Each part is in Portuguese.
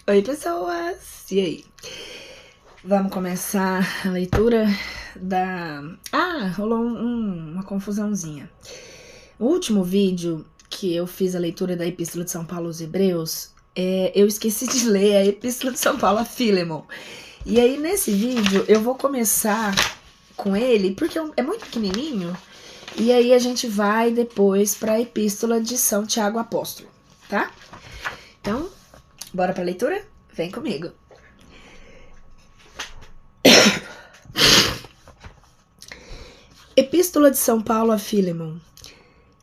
Oi, pessoas! E aí? Vamos começar a leitura da... rolou uma confusãozinha. O último vídeo que eu fiz a leitura da Epístola de São Paulo aos Hebreus, eu esqueci de ler a Epístola de São Paulo a Filemon. E aí, nesse vídeo, eu vou começar com ele, porque é muito pequenininho, e aí a gente vai depois para a Epístola de São Tiago Apóstolo, tá? Então, bora pra leitura? Vem comigo. Epístola de São Paulo a Filemon.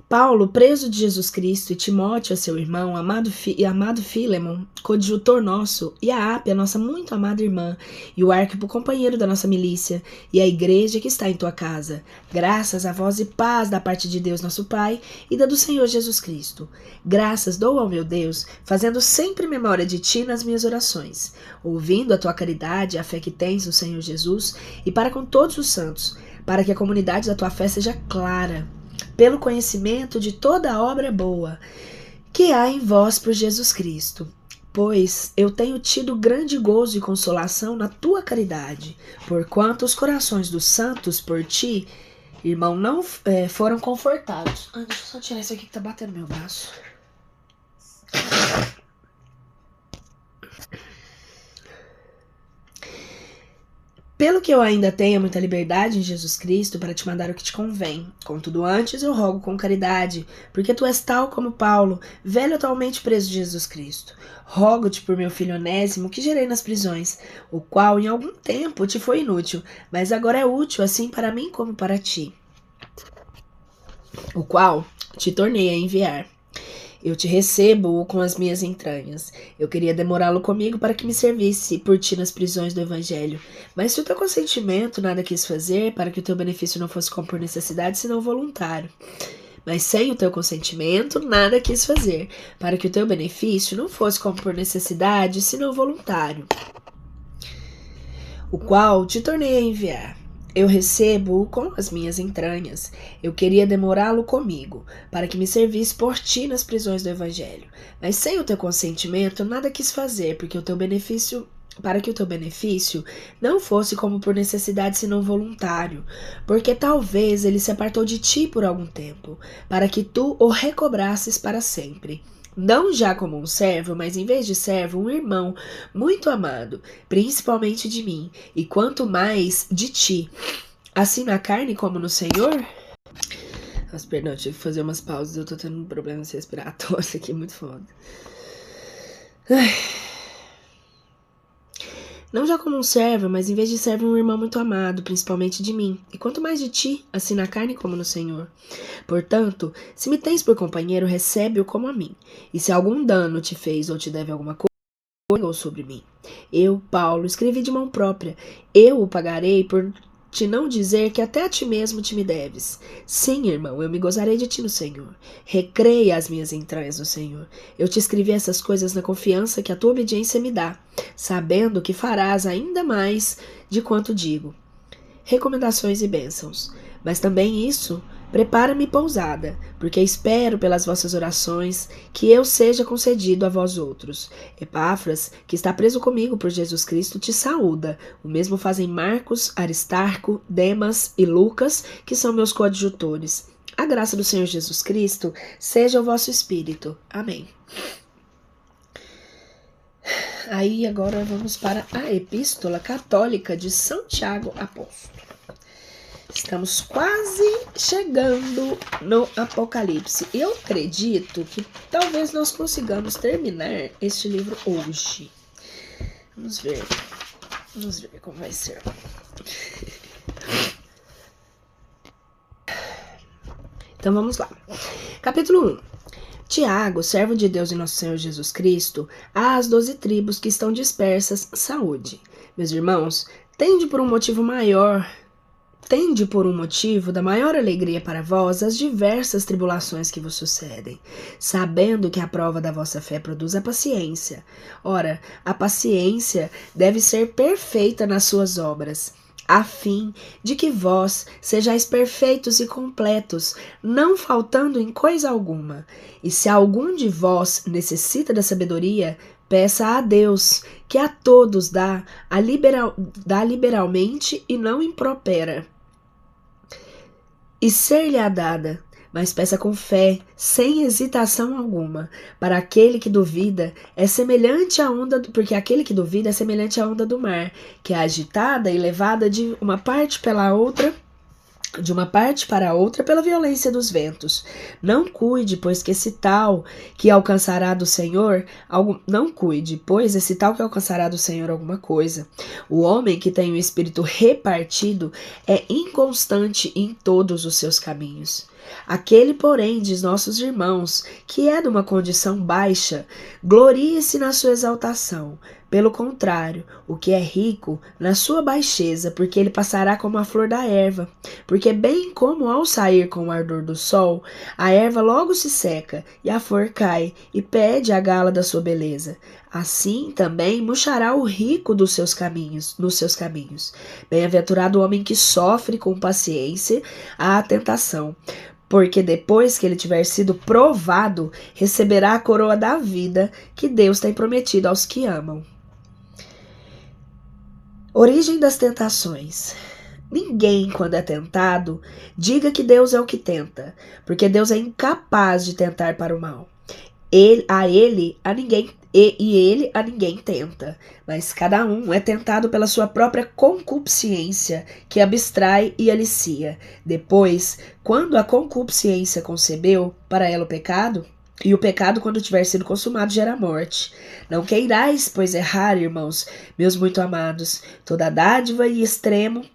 Paulo, preso de Jesus Cristo, e Timóteo, seu irmão, amado Filemon, coadjutor nosso, e a Ápia, nossa muito amada irmã, e o Arquipo, companheiro da nossa milícia, e a igreja que está em tua casa. Graças a vós e paz da parte de Deus nosso Pai e da do Senhor Jesus Cristo. Graças dou ao meu Deus, fazendo sempre memória de ti nas minhas orações, ouvindo a tua caridade, a fé que tens no Senhor Jesus, e para com todos os santos, para que a comunidade da tua fé seja clara, pelo conhecimento de toda a obra boa que há em vós por Jesus Cristo. Pois eu tenho tido grande gozo e consolação na tua caridade, porquanto os corações dos santos por ti, irmão, não foram confortados. Deixa eu só tirar isso aqui que tá batendo meu braço. Pelo que eu ainda tenho muita liberdade em Jesus Cristo para te mandar o que te convém. Contudo, antes eu rogo com caridade, porque tu és tal como Paulo, velho atualmente preso de Jesus Cristo. Rogo-te por meu filho Onésimo, que gerei nas prisões, o qual em algum tempo te foi inútil, mas agora é útil assim para mim como para ti, o qual te tornei a enviar. Eu te recebo com as minhas entranhas. Eu queria demorá-lo comigo para que me servisse por ti nas prisões do Evangelho. Mas se o teu consentimento nada quis fazer, para que o teu benefício não fosse como por necessidade, senão voluntário. Mas sem o teu consentimento, nada quis fazer, para que o teu benefício não fosse como por necessidade, senão voluntário, o qual te tornei a enviar. Eu recebo-o com as minhas entranhas. Eu queria demorá-lo comigo, para que me servisse por ti nas prisões do Evangelho. Mas sem o teu consentimento, nada quis fazer, para que o teu benefício não fosse como por necessidade, senão voluntário. Porque talvez ele se apartou de ti por algum tempo, para que tu o recobrasses para sempre. Não já como um servo, mas em vez de servo, um irmão muito amado, principalmente de mim, e quanto mais de ti, assim na carne como no Senhor. Nossa, perdão, eu tive que fazer umas pausas, eu tô tendo problemas respiratórios aqui, muito foda. Não já como um servo, mas em vez de servo, um irmão muito amado, principalmente de mim, e quanto mais de ti, assim na carne como no Senhor. Portanto, se me tens por companheiro, recebe-o como a mim, e se algum dano te fez ou te deve alguma coisa, ou sobre mim. Eu, Paulo, escrevi de mão própria, eu o pagarei por te não dizer que até a ti mesmo te me deves. Sim, irmão, eu me gozarei de ti no Senhor. Recreia as minhas entranhas no Senhor. Eu te escrevi essas coisas na confiança que a tua obediência me dá, sabendo que farás ainda mais de quanto digo. Recomendações e bênçãos. Mas também isso, prepara-me pousada, porque espero pelas vossas orações que eu seja concedido a vós outros. Epáfras, que está preso comigo por Jesus Cristo, te saúda. O mesmo fazem Marcos, Aristarco, Demas e Lucas, que são meus coadjutores. A graça do Senhor Jesus Cristo seja o vosso espírito. Amém. Aí agora vamos para a Epístola Católica de São Tiago Apóstolo. Estamos quase chegando no Apocalipse. Eu acredito que talvez nós consigamos terminar este livro hoje. Vamos ver como vai ser. Então vamos lá. Capítulo 1. Tiago, servo de Deus e nosso Senhor Jesus Cristo, às 12 tribos que estão dispersas, saúde. Meus irmãos, tende por um motivo da maior alegria para vós as diversas tribulações que vos sucedem, sabendo que a prova da vossa fé produz a paciência. Ora, a paciência deve ser perfeita nas suas obras, a fim de que vós sejais perfeitos e completos, não faltando em coisa alguma. E se algum de vós necessita da sabedoria, peça a Deus, que a todos dá liberalmente e não impropera, e ser-lhe-á dada. Mas peça com fé, sem hesitação alguma, para aquele que duvida é semelhante à onda, porque aquele que duvida é semelhante à onda do mar, que é agitada e levada de uma parte para outra pela violência dos ventos. Não cuide, pois esse tal que alcançará do Senhor alguma coisa. O homem que tem o espírito repartido é inconstante em todos os seus caminhos. Aquele, porém, de nossos irmãos, que é de uma condição baixa, glorie-se na sua exaltação. Pelo contrário, o que é rico, na sua baixeza, porque ele passará como a flor da erva. Porque bem como ao sair com o ardor do sol, a erva logo se seca, e a flor cai, e perde a gala da sua beleza. Assim também murchará o rico nos seus caminhos. Bem-aventurado o homem que sofre com paciência a tentação, porque depois que ele tiver sido provado, receberá a coroa da vida que Deus tem prometido aos que amam. Origem das tentações. Ninguém, quando é tentado, diga que Deus é o que tenta, porque Deus é incapaz de tentar para o mal. Ele a ninguém tenta, mas cada um é tentado pela sua própria concupiscência, que abstrai e alicia. Depois, quando a concupiscência concebeu para ela o pecado, e o pecado, quando tiver sido consumado, gera morte. Não queirais, pois, errar, irmãos, meus muito amados. Toda dádiva e extremo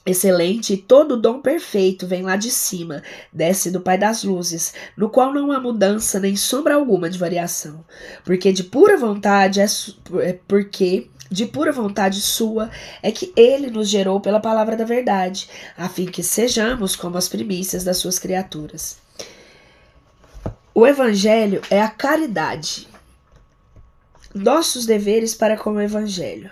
excelente e todo dom perfeito vem lá de cima, desce do Pai das luzes, no qual não há mudança nem sombra alguma de variação, porque de pura vontade sua é que ele nos gerou pela palavra da verdade, a fim que sejamos como as primícias das suas criaturas. O Evangelho é a caridade. Nossos deveres para com o Evangelho.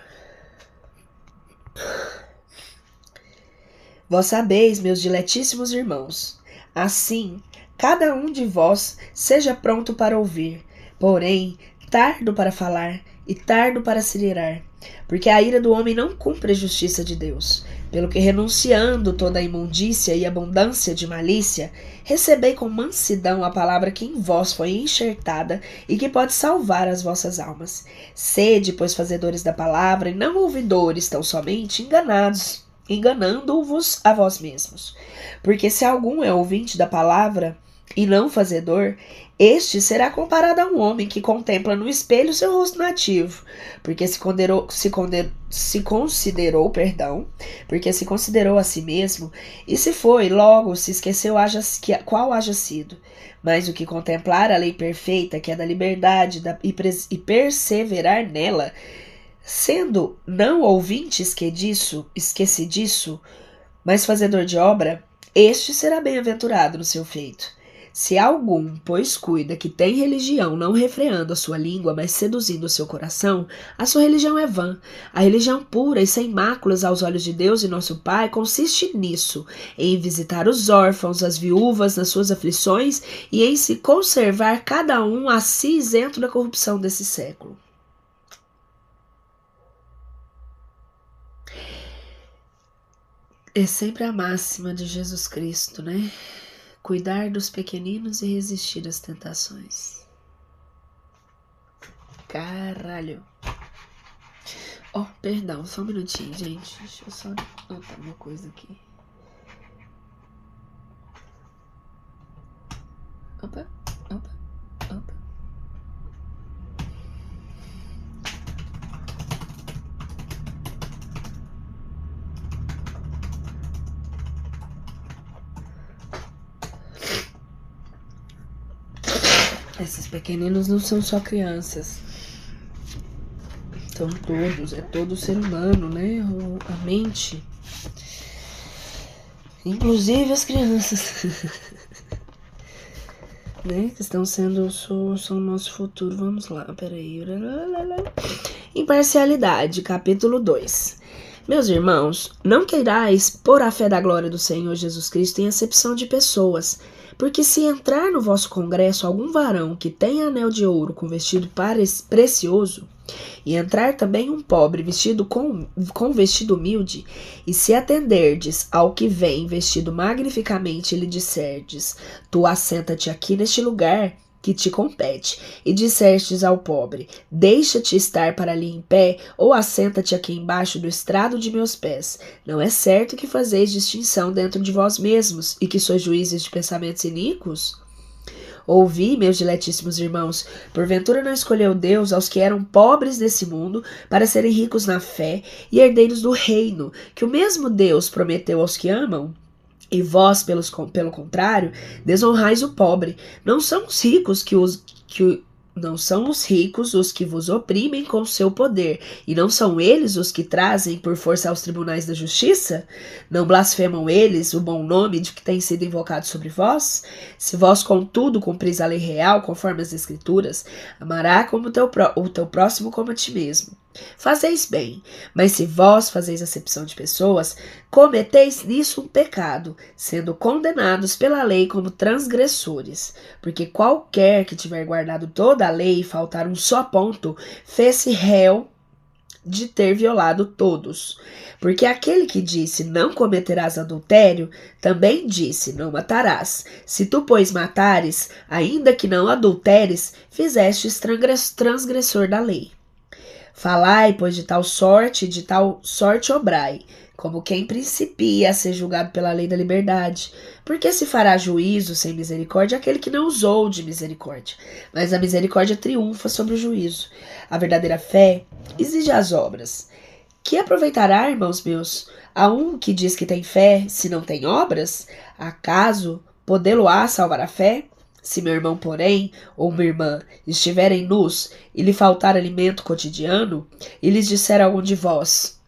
Vós sabeis, meus diletíssimos irmãos, assim, cada um de vós seja pronto para ouvir, porém, tardo para falar e tardo para se irar, porque a ira do homem não cumpre a justiça de Deus. Pelo que, renunciando toda a imundícia e abundância de malícia, recebei com mansidão a palavra que em vós foi enxertada e que pode salvar as vossas almas. Sede, pois, fazedores da palavra e não ouvidores tão somente enganando-vos a vós mesmos. Porque se algum é ouvinte da palavra e não fazedor, este será comparado a um homem que contempla no espelho seu rosto nativo, porque se considerou a si mesmo, e se foi, logo se esqueceu qual haja sido. Mas o que contemplar a lei perfeita, que é da liberdade e perseverar nela, sendo não ouvinte esquece disso, mas fazedor de obra, este será bem-aventurado no seu feito. Se algum, pois, cuida que tem religião, não refreando a sua língua, mas seduzindo o seu coração, a sua religião é vã. A religião pura e sem máculas aos olhos de Deus e nosso Pai consiste nisso, em visitar os órfãos, as viúvas nas suas aflições e em se conservar cada um a si isento da corrupção desse século. É sempre a máxima de Jesus Cristo, né? Cuidar dos pequeninos e resistir às tentações. Caralho. Oh, perdão, só um minutinho, gente. Deixa eu só anotar uma coisa aqui. Opa. Esses pequeninos não são só crianças. São todos, é todo ser humano, né? A mente. Inclusive as crianças. Né? Que estão sendo são o nosso futuro. Vamos lá, peraí. Imparcialidade, capítulo 2. Meus irmãos, não queirais pôr a fé da glória do Senhor Jesus Cristo em acepção de pessoas, porque se entrar no vosso congresso algum varão que tenha anel de ouro com vestido precioso, e entrar também um pobre vestido com vestido humilde, e se atenderdes ao que vem vestido magnificamente e lhe disserdes, tu assenta-te aqui neste lugar que te compete, e dissestes ao pobre, deixa-te estar para ali em pé, ou assenta-te aqui embaixo do estrado de meus pés. Não é certo que fazeis distinção dentro de vós mesmos, e que sois juízes de pensamentos iníquos? Ouvi, meus diletíssimos irmãos, porventura não escolheu Deus aos que eram pobres desse mundo, para serem ricos na fé e herdeiros do reino, que o mesmo Deus prometeu aos que amam? E vós, pelo contrário, desonrais o pobre. Não são os ricos não são os ricos os que vos oprimem com seu poder, e não são eles os que trazem por força aos tribunais da justiça? Não blasfemam eles o bom nome de que tem sido invocado sobre vós? Se vós, contudo, cumpris a lei real, conforme as Escrituras, amará como o teu próximo como a ti mesmo. Fazeis bem, mas se vós fazeis acepção de pessoas, cometeis nisso um pecado, sendo condenados pela lei como transgressores. Porque qualquer que tiver guardado toda a lei e faltar um só ponto, fez-se réu de ter violado todos. Porque aquele que disse, não cometerás adultério, também disse, não matarás. Se tu, pois, matares, ainda que não adulteres, fizestes transgressor da lei. Falai, pois, de tal sorte obrai, como quem principia a ser julgado pela lei da liberdade. Porque se fará juízo sem misericórdia aquele que não usou de misericórdia. Mas a misericórdia triunfa sobre o juízo. A verdadeira fé exige as obras. Que aproveitará, irmãos meus, a um que diz que tem fé, se não tem obras? Acaso podê-lo-á salvar a fé? Se meu irmão, porém, ou minha irmã, estiverem nus e lhe faltar alimento cotidiano, e lhes disser a algum de vós,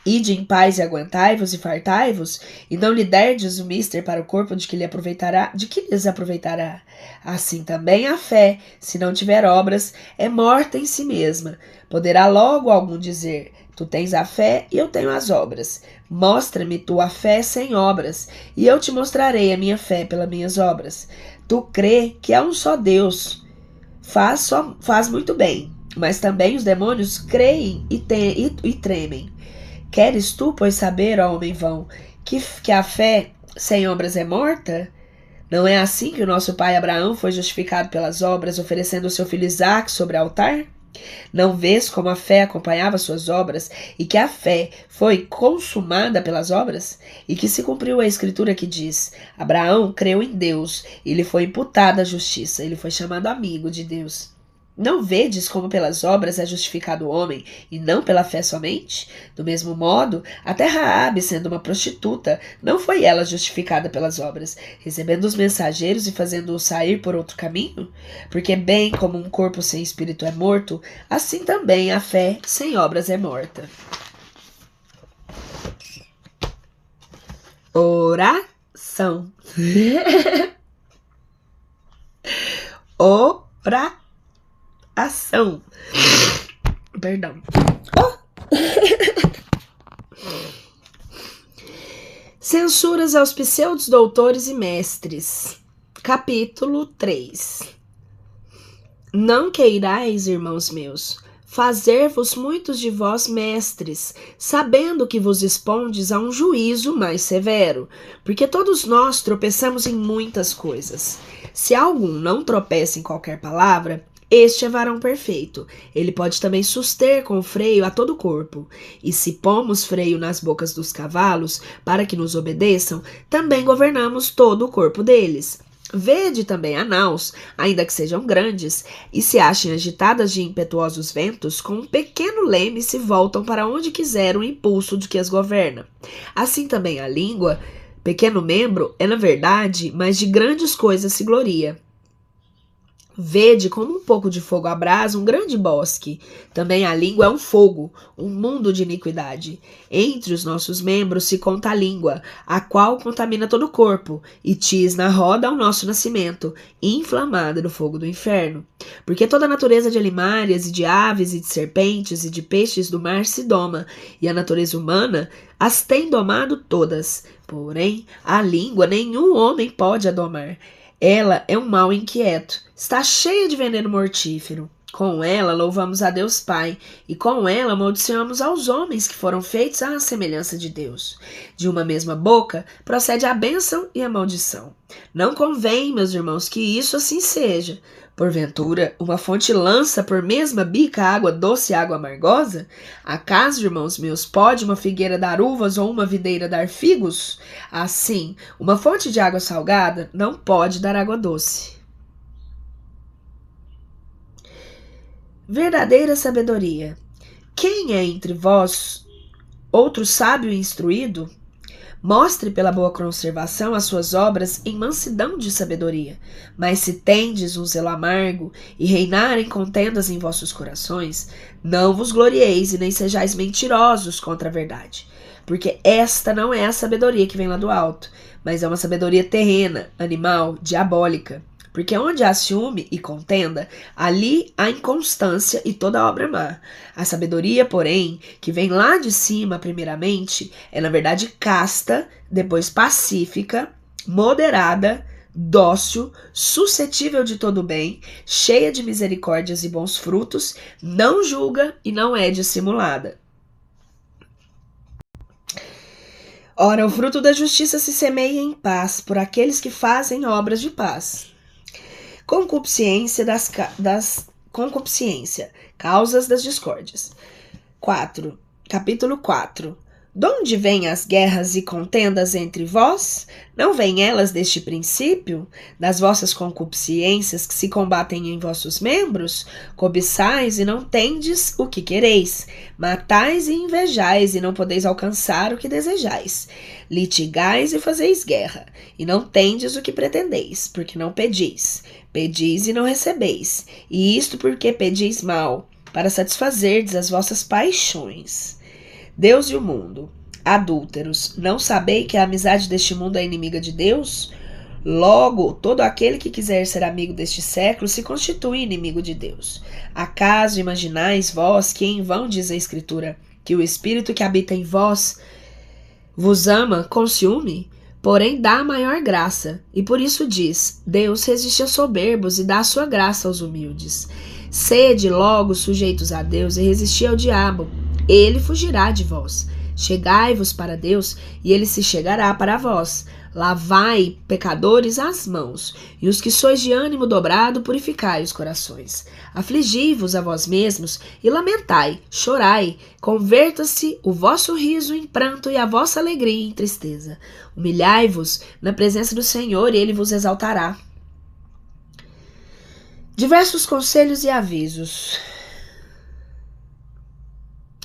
ide em paz e aguentai-vos e fartai-vos, e não lhe derdes o mister para o corpo de que lhes aproveitará? Assim também a fé, se não tiver obras, é morta em si mesma. Poderá logo algum dizer, tu tens a fé e eu tenho as obras. Mostra-me tua fé sem obras, e eu te mostrarei a minha fé pelas minhas obras. Tu crê que há um só Deus. Faz muito bem, mas também os demônios creem e tremem. Queres tu, pois, saber, ó homem vão, que a fé sem obras é morta? Não é assim que o nosso pai Abraão foi justificado pelas obras, oferecendo o seu filho Isaque sobre o altar? Não vês como a fé acompanhava suas obras, e que a fé foi consumada pelas obras? E que se cumpriu a escritura que diz, Abraão creu em Deus, e lhe foi imputada a justiça, ele foi chamado amigo de Deus. Não vedes como pelas obras é justificado o homem, e não pela fé somente? Do mesmo modo, até Raabe, sendo uma prostituta, não foi ela justificada pelas obras, recebendo os mensageiros e fazendo-os sair por outro caminho? Porque bem como um corpo sem espírito é morto, assim também a fé sem obras é morta. Oração. Ação. Perdão. Censuras aos pseudos doutores e mestres. Capítulo 3. Não queirais, irmãos meus, fazer-vos muitos de vós mestres, sabendo que vos expondes a um juízo mais severo, porque todos nós tropeçamos em muitas coisas. Se algum não tropeça em qualquer palavra, este é varão perfeito. Ele pode também suster com freio a todo o corpo. E se pomos freio nas bocas dos cavalos, para que nos obedeçam, também governamos todo o corpo deles. Vede também a naus, ainda que sejam grandes, e se achem agitadas de impetuosos ventos, com um pequeno leme se voltam para onde quiser o impulso de que as governa. Assim também a língua, pequeno membro, é na verdade, mas de grandes coisas se gloria. Vede como um pouco de fogo abrasa um grande bosque. Também a língua é um fogo, um mundo de iniquidade. Entre os nossos membros se conta a língua, a qual contamina todo o corpo, e tisna roda ao nosso nascimento, inflamada no fogo do inferno. Porque toda a natureza de animárias e de aves e de serpentes e de peixes do mar se doma, e a natureza humana as tem domado todas. Porém, a língua nenhum homem pode a domar. Ela é um mal inquieto, está cheia de veneno mortífero. Com ela louvamos a Deus Pai, e com ela amaldiçoamos aos homens que foram feitos à semelhança de Deus. De uma mesma boca procede a bênção e a maldição. Não convém, meus irmãos, que isso assim seja. Porventura, uma fonte lança por mesma bica água doce e água amargosa? Acaso, irmãos meus, pode uma figueira dar uvas ou uma videira dar figos? Assim, uma fonte de água salgada não pode dar água doce. Verdadeira sabedoria. Quem é entre vós outro sábio e instruído? Mostre pela boa conservação as suas obras em mansidão de sabedoria. Mas se tendes um zelo amargo e reinarem contendas em vossos corações, não vos glorieis e nem sejais mentirosos contra a verdade. Porque esta não é a sabedoria que vem lá do alto, mas é uma sabedoria terrena, animal, diabólica. Porque onde há ciúme e contenda, ali há inconstância e toda obra má. A sabedoria, porém, que vem lá de cima, primeiramente, é na verdade casta, depois pacífica, moderada, dócil, suscetível de todo bem, cheia de misericórdias e bons frutos, não julga e não é dissimulada. Ora, o fruto da justiça se semeia em paz por aqueles que fazem obras de paz. Concupiscência, causas das discórdias. Capítulo 4. Donde vêm as guerras e contendas entre vós? Não vêm elas deste princípio, das vossas concupiscências que se combatem em vossos membros? Cobiçais e não tendes o que quereis, matais e invejais e não podeis alcançar o que desejais. Litigais e fazeis guerra, e não tendes o que pretendeis, porque não pedis. Pedis e não recebeis, e isto porque pedis mal, para satisfazerdes as vossas paixões. Deus e o mundo. Adúlteros, não sabei que a amizade deste mundo é inimiga de Deus? Logo, todo aquele que quiser ser amigo deste século se constitui inimigo de Deus. Acaso imaginais vós que em vão diz a Escritura que o Espírito que habita em vós vos ama com ciúme? Porém dá a maior graça, e por isso diz, Deus resiste aos soberbos e dá a sua graça aos humildes. Sede logo sujeitos a Deus e resisti ao diabo, ele fugirá de vós. Chegai-vos para Deus, e ele se chegará para vós. Lavai, pecadores, as mãos, e os que sois de ânimo dobrado, purificai os corações. Afligi-vos a vós mesmos, e lamentai, chorai, converta-se o vosso riso em pranto e a vossa alegria em tristeza. Humilhai-vos na presença do Senhor, e ele vos exaltará. Diversos conselhos e avisos.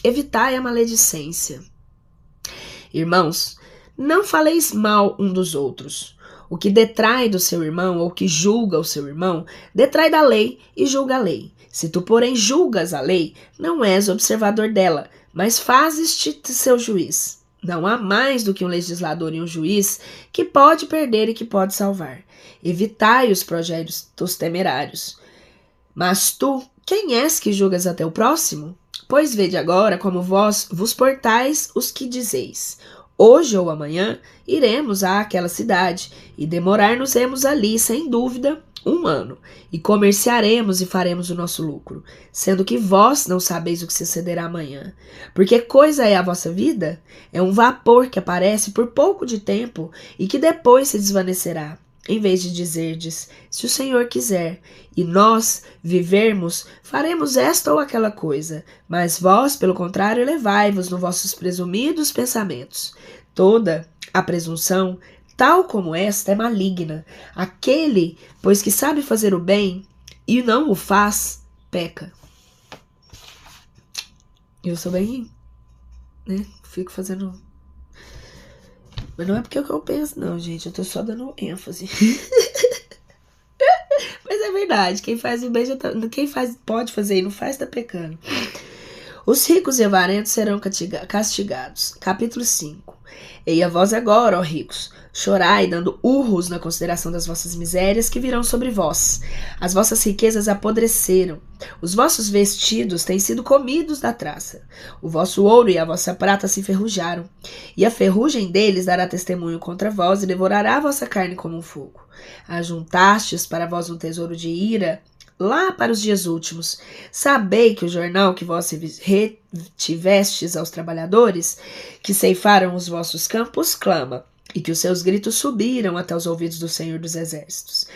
Evitai a maledicência. Irmãos, não faleis mal um dos outros. O que detrai do seu irmão ou que julga o seu irmão, detrai da lei e julga a lei. Se tu, porém, julgas a lei, não és observador dela, mas fazes-te seu juiz. Não há mais do que um legislador e um juiz que pode perder e que pode salvar. Evitai os projetos temerários. Mas tu, quem és que julgas até o próximo? Pois vede agora como vós vos portais os que dizeis. Hoje ou amanhã iremos àquela cidade e demorar-nos-emos ali, sem dúvida, 1 ano, e comerciaremos e faremos o nosso lucro, sendo que vós não sabeis o que sucederá amanhã. Porque coisa é a vossa vida? É um vapor que aparece por pouco de tempo e que depois se desvanecerá. Em vez de dizerdes, se o Senhor quiser, e nós vivermos, faremos esta ou aquela coisa. Mas vós, pelo contrário, elevai-vos nos vossos presumidos pensamentos. Toda a presunção, tal como esta, é maligna. Aquele, pois que sabe fazer o bem e não o faz, peca. Eu sou bem, né? Fico fazendo... Mas não é porque é o que eu penso, não, gente. Eu tô só dando ênfase. Mas é verdade. verdade. Quem faz o bem pode fazer e não faz, tá pecando. Os ricos e avarentos serão castigados. Capítulo 5. Eia vós agora, ó ricos, chorai, dando urros na consideração das vossas misérias que virão sobre vós. As vossas riquezas apodreceram. Os vossos vestidos têm sido comidos da traça. O vosso ouro e a vossa prata se enferrujaram. E a ferrugem deles dará testemunho contra vós e devorará a vossa carne como um fogo. Ajuntastes para vós um tesouro de ira, lá para os dias últimos. Sabei que o jornal que vós retivestes aos trabalhadores, que ceifaram os vossos campos, clama, e que os seus gritos subiram até os ouvidos do Senhor dos Exércitos.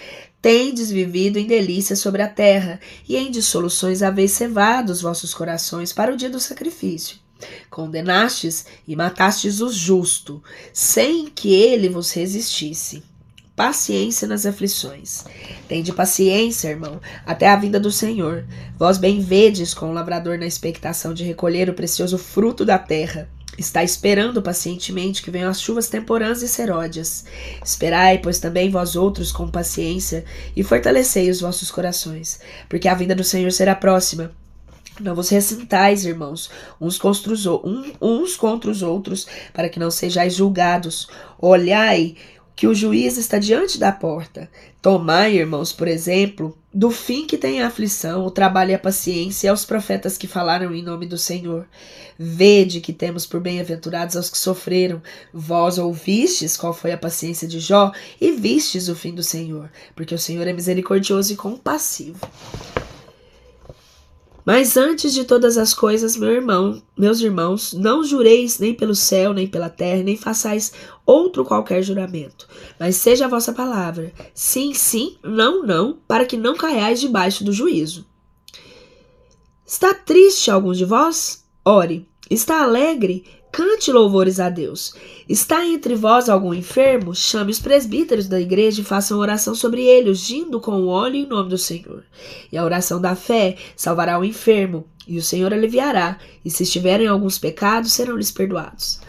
Tendes vivido em delícias sobre a terra, e em dissoluções haveis cevado os vossos corações para o dia do sacrifício. Condenastes e matastes o justo, sem que ele vos resistisse. Paciência nas aflições. Tende paciência, irmão, até a vinda do Senhor. Vós bem vedes com o lavrador na expectação de recolher o precioso fruto da terra. Está esperando pacientemente que venham as chuvas temporãs e seródias. Esperai, pois também vós outros com paciência, e fortalecei os vossos corações, porque a vinda do Senhor será próxima. Não vos ressintais, irmãos, uns contra os outros, para que não sejais julgados. Olhai que o juiz está diante da porta. Tomai, irmãos, por exemplo, do fim que tem a aflição, o trabalho e a paciência, e aos profetas que falaram em nome do Senhor. Vede que temos por bem-aventurados aos que sofreram. Vós ouvistes qual foi a paciência de Jó, e vistes o fim do Senhor, porque o Senhor é misericordioso e compassivo. Mas antes de todas as coisas, meus irmãos, não jureis nem pelo céu, nem pela terra, nem façais outro qualquer juramento. Mas seja a vossa palavra, sim, sim, não, não, para que não caiais debaixo do juízo. Está triste algum de vós? Ore. Está alegre? Cante louvores a Deus. Está entre vós algum enfermo? Chame os presbíteros da igreja e façam oração sobre ele, ungindo com o óleo em nome do Senhor. E a oração da fé salvará o enfermo, e o Senhor aliviará, e se estiverem alguns pecados, serão-lhes perdoados.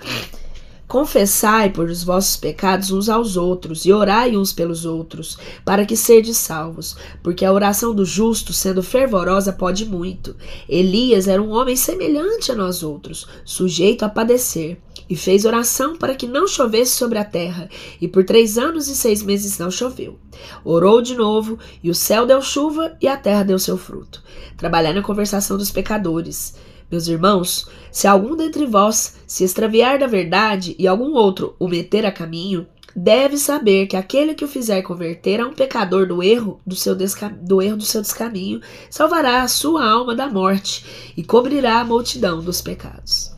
Confessai por os vossos pecados uns aos outros, e orai uns pelos outros, para que serdes salvos, porque a oração do justo, sendo fervorosa, pode muito. Elias era um homem semelhante a nós outros, sujeito a padecer, e fez oração para que não chovesse sobre a terra, e por 3 anos e 6 meses não choveu. Orou de novo, e o céu deu chuva, e a terra deu seu fruto. Trabalhai na conversação dos pecadores. Meus irmãos, se algum dentre vós se extraviar da verdade e algum outro o meter a caminho, deve saber que aquele que o fizer converter a um pecador do erro do seu descaminho, salvará a sua alma da morte e cobrirá a multidão dos pecados.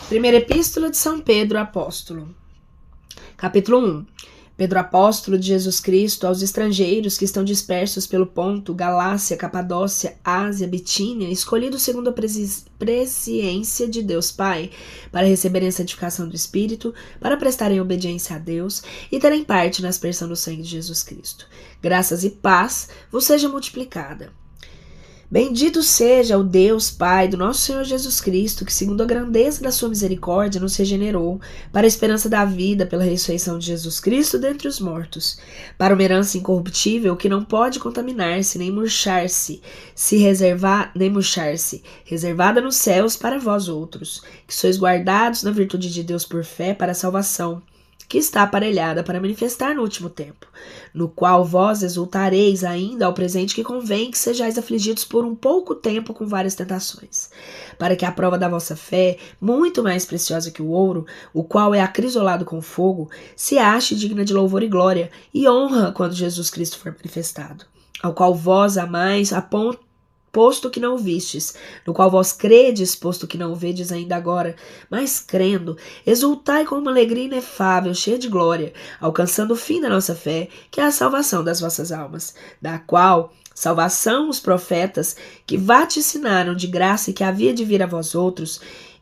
Primeira Epístola de São Pedro, Apóstolo. Capítulo 1. Pedro, apóstolo de Jesus Cristo, aos estrangeiros que estão dispersos pelo Ponto, Galácia, Capadócia, Ásia, Bitínia, escolhidos segundo a presciência de Deus Pai, para receberem a santificação do Espírito, para prestarem obediência a Deus e terem parte na aspersão do sangue de Jesus Cristo. Graças e paz vos seja multiplicada. Bendito seja o Deus Pai do nosso Senhor Jesus Cristo, que segundo a grandeza da sua misericórdia nos regenerou para a esperança da vida pela ressurreição de Jesus Cristo dentre os mortos, para uma herança incorruptível que não pode contaminar-se nem murchar-se, reservada nos céus para vós outros, que sois guardados na virtude de Deus por fé para a salvação, que está aparelhada para manifestar no último tempo, no qual vós exultareis ainda ao presente que convém que sejais afligidos por um pouco tempo com várias tentações, para que a prova da vossa fé, muito mais preciosa que o ouro, o qual é acrisolado com fogo, se ache digna de louvor e glória e honra quando Jesus Cristo for manifestado, ao qual vós amais posto que não o vistes, no qual vós credes, posto que não o vedes ainda agora, mas crendo, exultai com uma alegria inefável, cheia de glória, alcançando o fim da nossa fé, que é a salvação das vossas almas, da qual salvação os profetas que vaticinaram de graça e que havia de vir a vós outros,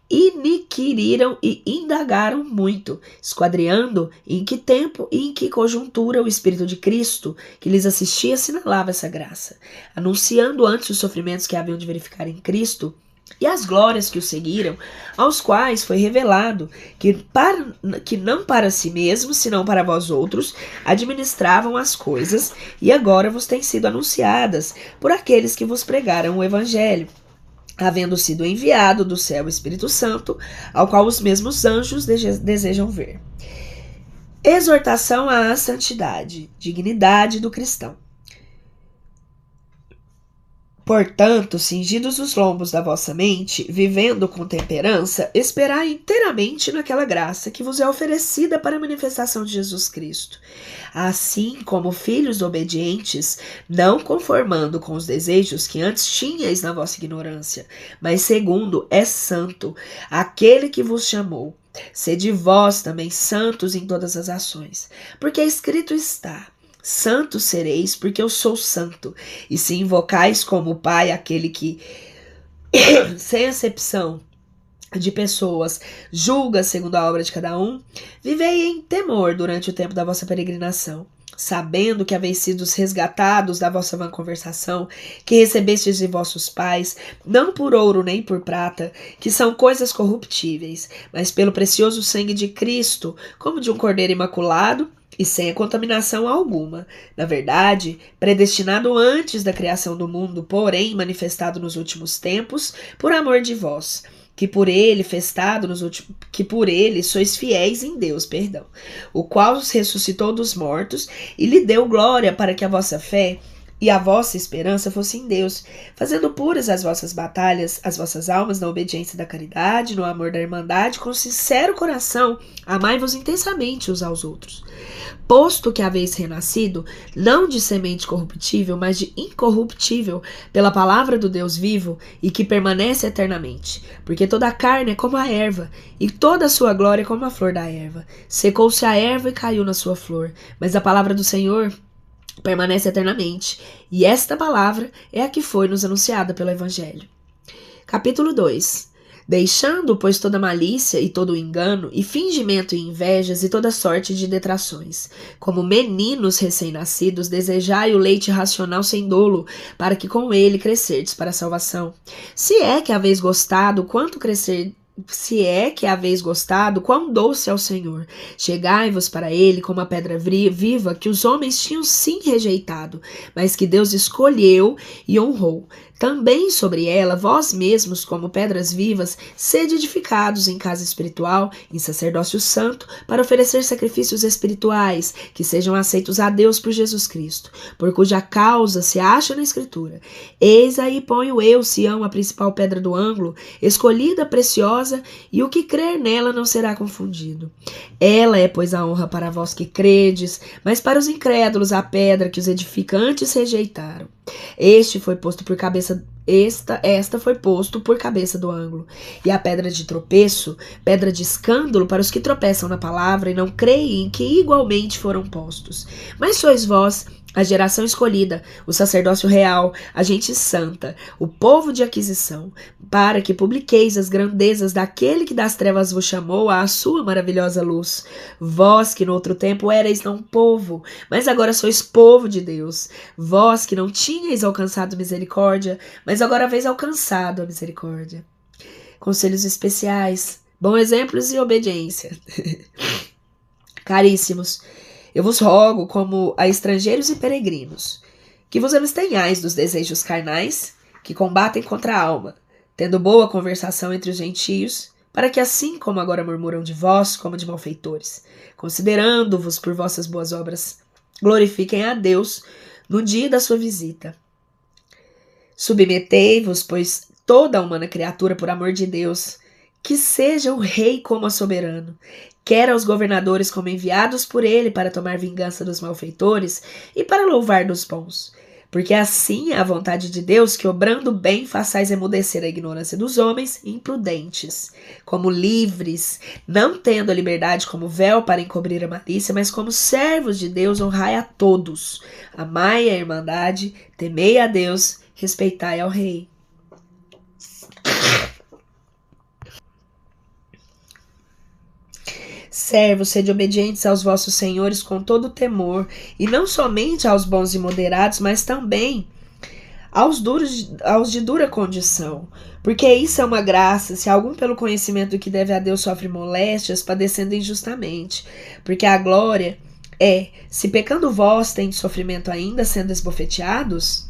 inquiriram e indagaram muito, esquadriando em que tempo e em que conjuntura o Espírito de Cristo que lhes assistia assinalava essa graça, anunciando antes os sofrimentos que haviam de verificar em Cristo e as glórias que o seguiram, aos quais foi revelado que não para si mesmos, senão para vós outros, administravam as coisas, e agora vos têm sido anunciadas por aqueles que vos pregaram o Evangelho, havendo sido enviado do céu o Espírito Santo, ao qual os mesmos anjos desejam ver. Exortação à santidade, dignidade do cristão. Portanto, cingidos os lombos da vossa mente, vivendo com temperança, esperai inteiramente naquela graça que vos é oferecida para a manifestação de Jesus Cristo. Assim como filhos obedientes, não conformando com os desejos que antes tinhais na vossa ignorância, mas segundo é santo, aquele que vos chamou. Sede vós também santos em todas as ações, porque escrito está: santos sereis, porque eu sou santo. E se invocais como Pai aquele que, sem acepção de pessoas, julga segundo a obra de cada um, vivei em temor durante o tempo da vossa peregrinação, sabendo que haveis sido resgatados da vossa vã conversação, que recebestes de vossos pais, não por ouro nem por prata, que são coisas corruptíveis, mas pelo precioso sangue de Cristo, como de um cordeiro imaculado, e sem contaminação alguma, na verdade, predestinado antes da criação do mundo, porém manifestado nos últimos tempos, por amor de vós, que por ele sois fiéis em Deus, o qual os ressuscitou dos mortos e lhe deu glória para que a vossa fé e a vossa esperança fosse em Deus, fazendo puras as vossas batalhas, as vossas almas na obediência da caridade, no amor da irmandade, com sincero coração, amai-vos intensamente uns aos outros. Posto que haveis renascido, não de semente corruptível, mas de incorruptível, pela palavra do Deus vivo, e que permanece eternamente. Porque toda a carne é como a erva, e toda a sua glória é como a flor da erva. Secou-se a erva e caiu na sua flor, mas a palavra do Senhor permanece eternamente, e esta palavra é a que foi nos anunciada pelo Evangelho. Capítulo 2. Deixando, pois, toda malícia e todo engano, e fingimento e invejas, e toda sorte de detrações. Como meninos recém-nascidos, desejai o leite racional sem dolo, para que com ele crescerdes para a salvação. Se é que haveis gostado, quão doce ao Senhor. Chegai-vos para ele como a pedra viva que os homens tinham sim rejeitado, mas que Deus escolheu e honrou. Também sobre ela, vós mesmos, como pedras vivas, sede edificados em casa espiritual, em sacerdócio santo, para oferecer sacrifícios espirituais, que sejam aceitos a Deus por Jesus Cristo, por cuja causa se acha na Escritura. Eis aí ponho eu, Sião, a principal pedra do ângulo, escolhida, preciosa, e o que crer nela não será confundido. Ela é, pois, a honra para vós que credes, mas para os incrédulos a pedra que os edificantes rejeitaram. Esta foi posto por cabeça do ângulo, e a pedra de tropeço, pedra de escândalo para os que tropeçam na palavra e não creem, que igualmente foram postos. Mas sois vós a geração escolhida, o sacerdócio real, a gente santa, o povo de aquisição, para que publiqueis as grandezas daquele que das trevas vos chamou à sua maravilhosa luz. Vós que no outro tempo erais não povo, mas agora sois povo de Deus. Vós que não tinhais alcançado misericórdia, mas agora haveis alcançado a misericórdia. Conselhos especiais, bons exemplos e obediência. Caríssimos, eu vos rogo, como a estrangeiros e peregrinos, que vos abstenhais dos desejos carnais que combatem contra a alma, tendo boa conversação entre os gentios, para que assim como agora murmuram de vós, como de malfeitores, considerando-vos por vossas boas obras, glorifiquem a Deus no dia da sua visita. Submetei-vos, pois, toda a humana criatura por amor de Deus, que seja o rei como a soberano, quer aos governadores como enviados por ele para tomar vingança dos malfeitores e para louvar dos bons. Porque assim é a vontade de Deus que, obrando bem, façais emudecer a ignorância dos homens imprudentes, como livres, não tendo a liberdade como véu para encobrir a malícia, mas como servos de Deus, honrai a todos. Amai a irmandade, temei a Deus, respeitai ao rei. Servos, sede obedientes aos vossos senhores com todo temor, e não somente aos bons e moderados, mas também aos de dura condição. Porque isso é uma graça, se algum pelo conhecimento que deve a Deus sofre moléstias, padecendo injustamente. Porque a glória é, se pecando vós tendes sofrimento ainda, sendo esbofeteados?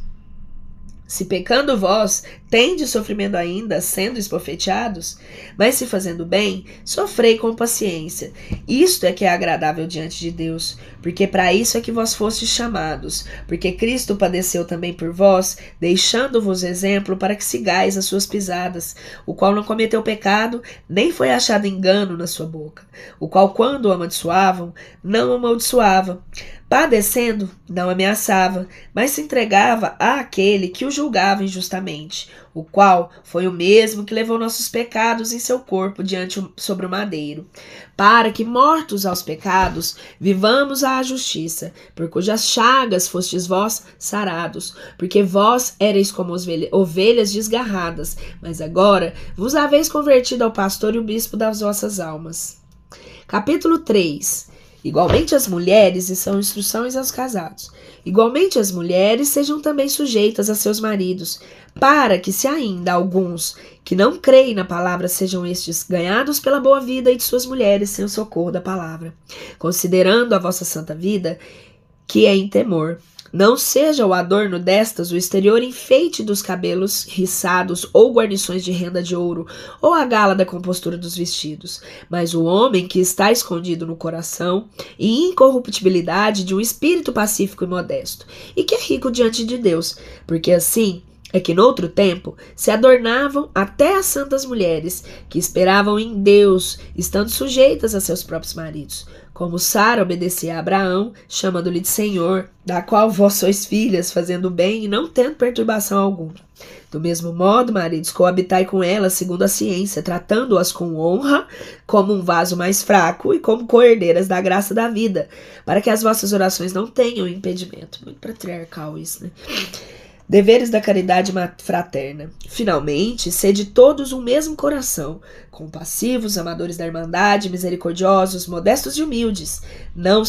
Se pecando vós, tendes sofrimento ainda, sendo esbofeteados? Mas se fazendo bem, sofrei com paciência. Isto é que é agradável diante de Deus, porque para isso é que vós fostes chamados, porque Cristo padeceu também por vós, deixando-vos exemplo para que sigais as suas pisadas, o qual não cometeu pecado, nem foi achado engano na sua boca, o qual quando o amaldiçoavam, não amaldiçoava, padecendo, não ameaçava, mas se entregava àquele que o julgava injustamente, o qual foi o mesmo que levou nossos pecados em seu corpo sobre o madeiro, para que, mortos aos pecados, vivamos à justiça, por cujas chagas fostes vós sarados, porque vós éreis como ovelhas desgarradas, mas agora vos haveis convertido ao pastor e o bispo das vossas almas. Capítulo 3. Igualmente as mulheres, e são instruções aos casados, igualmente as mulheres sejam também sujeitas a seus maridos, para que se ainda alguns que não creem na palavra sejam estes ganhados pela boa vida de suas mulheres sem o socorro da palavra, considerando a vossa santa vida, que é em temor. Não seja o adorno destas o exterior enfeite dos cabelos riçados ou guarnições de renda de ouro ou a gala da compostura dos vestidos, mas o homem que está escondido no coração e incorruptibilidade de um espírito pacífico e modesto, e que é rico diante de Deus, porque assim é que noutro tempo se adornavam até as santas mulheres que esperavam em Deus, estando sujeitas a seus próprios maridos, como Sara obedecia a Abraão, chamando-lhe de Senhor, da qual vós sois filhas, fazendo bem e não tendo perturbação alguma. Do mesmo modo, maridos, coabitai com elas segundo a ciência, tratando-as com honra, como um vaso mais fraco e como co-herdeiras da graça da vida, para que as vossas orações não tenham impedimento. Muito patriarcal isso, né? Deveres da caridade fraterna. Finalmente, sede todos um mesmo coração, compassivos, amadores da irmandade, misericordiosos, modestos e humildes. Não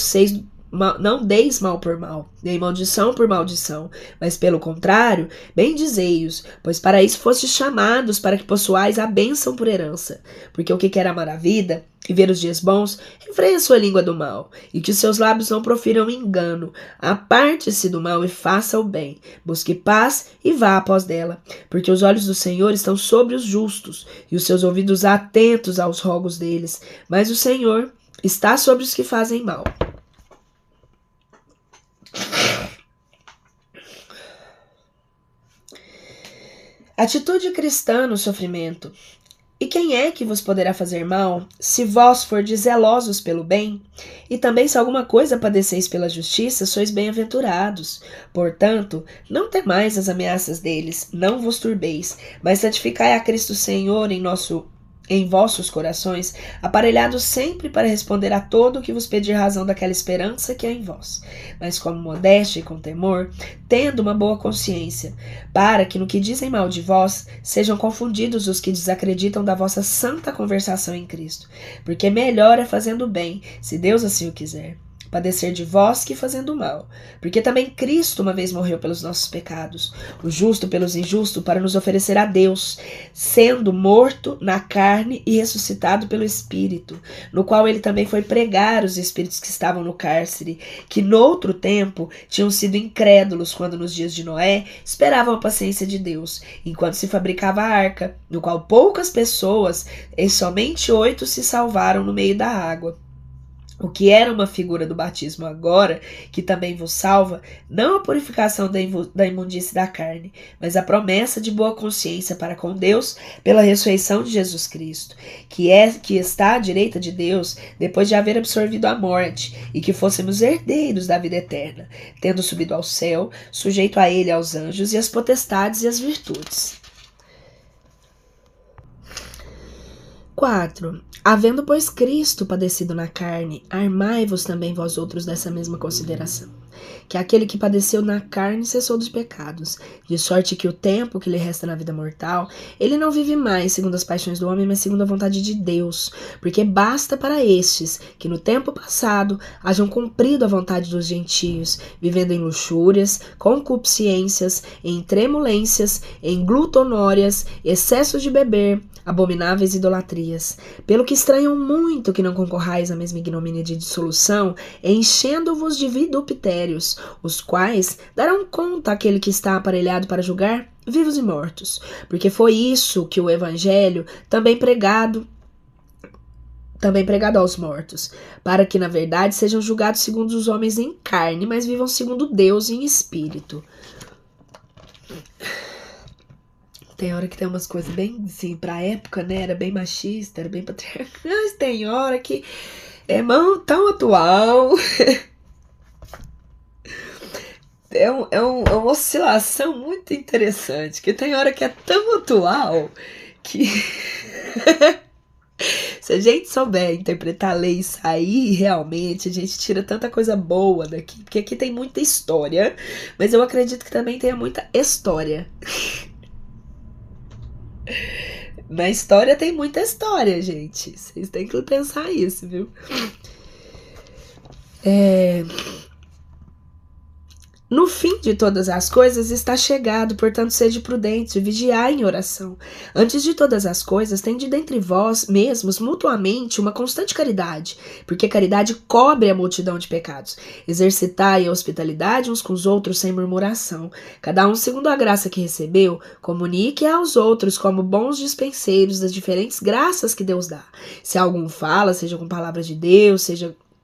deis mal por mal, nem maldição por maldição, mas pelo contrário, bendizei-os, pois para isso fostes chamados, para que possuais a bênção por herança. Porque o que quer amar a vida e ver os dias bons, refreia a sua língua do mal, e que os seus lábios não profiram engano. Aparte-se do mal e faça o bem, busque paz e vá após dela, porque os olhos do Senhor estão sobre os justos, e os seus ouvidos atentos aos rogos deles, mas o Senhor está sobre os que fazem mal. Atitude cristã no sofrimento. E quem é que vos poderá fazer mal, se vós fordes zelosos pelo bem? E também se alguma coisa padeceis pela justiça, sois bem-aventurados. Portanto, não temais as ameaças deles, não vos turbeis, mas santificai a Cristo Senhor em vossos corações, aparelhados sempre para responder a todo o que vos pedir razão daquela esperança que é em vós, mas com modéstia e com temor, tendo uma boa consciência, para que no que dizem mal de vós, sejam confundidos os que desacreditam da vossa santa conversação em Cristo, porque melhor é fazendo bem, se Deus assim o quiser, padecer de vós que fazendo mal, porque também Cristo uma vez morreu pelos nossos pecados, o justo pelos injustos, para nos oferecer a Deus, sendo morto na carne e ressuscitado pelo Espírito, no qual ele também foi pregar os espíritos que estavam no cárcere, que noutro tempo tinham sido incrédulos quando nos dias de Noé esperavam a paciência de Deus, enquanto se fabricava a arca, no qual poucas pessoas, e somente 8 se salvaram no meio da água. O que era uma figura do batismo agora, que também vos salva, não a purificação da imundície da carne, mas a promessa de boa consciência para com Deus pela ressurreição de Jesus Cristo, que está à direita de Deus depois de haver absorvido a morte, e que fôssemos herdeiros da vida eterna, tendo subido ao céu, sujeito a ele, aos anjos e às potestades e às virtudes. 4. Havendo, pois, Cristo padecido na carne, armai-vos também vós outros dessa mesma consideração. que aquele que padeceu na carne cessou dos pecados, de sorte que o tempo que lhe resta na vida mortal, ele não vive mais segundo as paixões do homem, mas segundo a vontade de Deus, porque basta para estes que no tempo passado hajam cumprido a vontade dos gentios, vivendo em luxúrias, concupiscências, em tremulências, em glutonórias, excessos de beber, abomináveis idolatrias. Pelo que estranham muito que não concorrais à mesma ignomínia de dissolução, enchendo-vos de vitupérios, os quais darão conta àquele que está aparelhado para julgar vivos e mortos. Porque foi isso que o evangelho também pregado aos mortos, para que na verdade sejam julgados segundo os homens em carne, mas vivam segundo Deus em espírito. Tem hora que tem umas coisas bem, assim, pra época, né, era bem machista, era bem patriarcal, mas tem hora que é tão atual. É uma oscilação muito interessante, que tem hora que é tão atual que se a gente souber interpretar a lei e sair, realmente, a gente tira tanta coisa boa daqui, porque aqui tem muita história, mas eu acredito que também tenha muita história. Na história tem muita história, gente. Vocês têm que pensar isso, viu? No fim de todas as coisas está chegado, portanto sede prudentes e vigiai em oração. Antes de todas as coisas, tende dentre vós mesmos mutuamente uma constante caridade, porque caridade cobre a multidão de pecados. Exercitai a hospitalidade uns com os outros sem murmuração. Cada um segundo a graça que recebeu, comunique aos outros como bons dispenseiros das diferentes graças que Deus dá. Se algum fala, seja com palavras de Deus,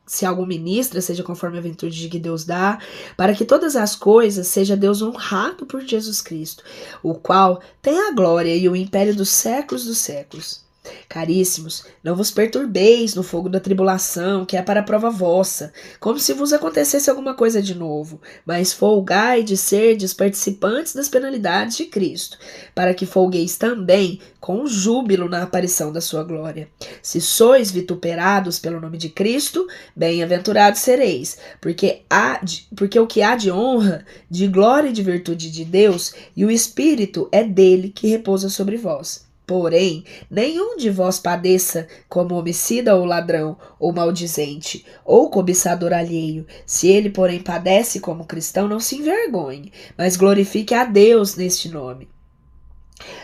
se algum ministra, seja conforme a virtude que Deus dá, para que todas as coisas seja Deus honrado por Jesus Cristo, o qual tem a glória e o império dos séculos. Caríssimos, não vos perturbeis no fogo da tribulação, que é para a prova vossa, como se vos acontecesse alguma coisa de novo, mas folgai de serdes participantes das penalidades de Cristo, para que folgueis também com júbilo na aparição da sua glória. Se sois vituperados pelo nome de Cristo, bem-aventurados sereis, porque o que há de honra, de glória e de virtude de Deus, e o Espírito é dele que repousa sobre vós. Porém, nenhum de vós padeça como homicida ou ladrão, ou maldizente, ou cobiçador alheio. Se ele, porém, padece como cristão, não se envergonhe, mas glorifique a Deus neste nome.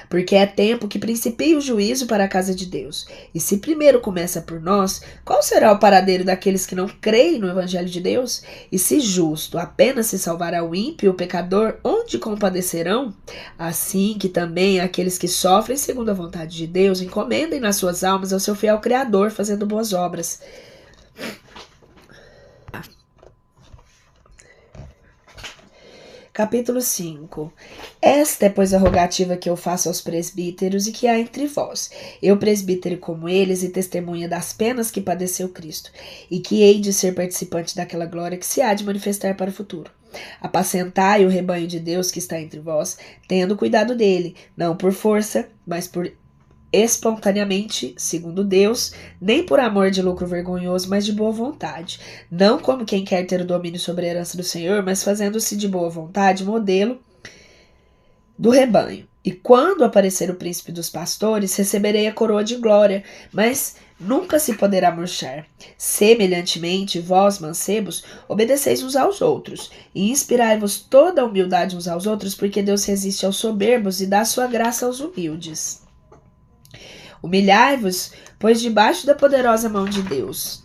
Porque é tempo que principie o juízo para a casa de Deus. E se primeiro começa por nós, qual será o paradeiro daqueles que não creem no Evangelho de Deus? E se justo apenas se salvará o ímpio e o pecador, onde compadecerão? Assim que também aqueles que sofrem segundo a vontade de Deus encomendem nas suas almas ao seu fiel Criador, fazendo boas obras. Capítulo 5. Esta é, pois, a rogativa que eu faço aos presbíteros e que há entre vós. Eu, presbítero como eles, e testemunha das penas que padeceu Cristo, e que hei de ser participante daquela glória que se há de manifestar para o futuro. Apacentai o rebanho de Deus que está entre vós, tendo cuidado dele, não por força, mas por espontaneamente, segundo Deus, nem por amor de lucro vergonhoso, mas de boa vontade, não como quem quer ter o domínio sobre a herança do Senhor, mas fazendo-se de boa vontade modelo do rebanho. E quando aparecer o príncipe dos pastores, receberei a coroa de glória, mas nunca se poderá murchar. Semelhantemente, vós, mancebos, obedeceis uns aos outros, e inspirai-vos toda a humildade uns aos outros, porque Deus resiste aos soberbos e dá sua graça aos humildes. Humilhai-vos, pois debaixo da poderosa mão de Deus.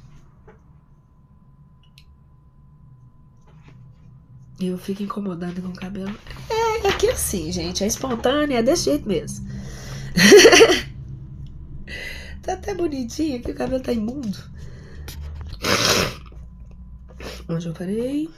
Eu fico incomodando com o cabelo. É aqui assim, gente. É espontâneo, é desse jeito mesmo. Tá até bonitinho aqui, o cabelo tá imundo. Onde eu parei?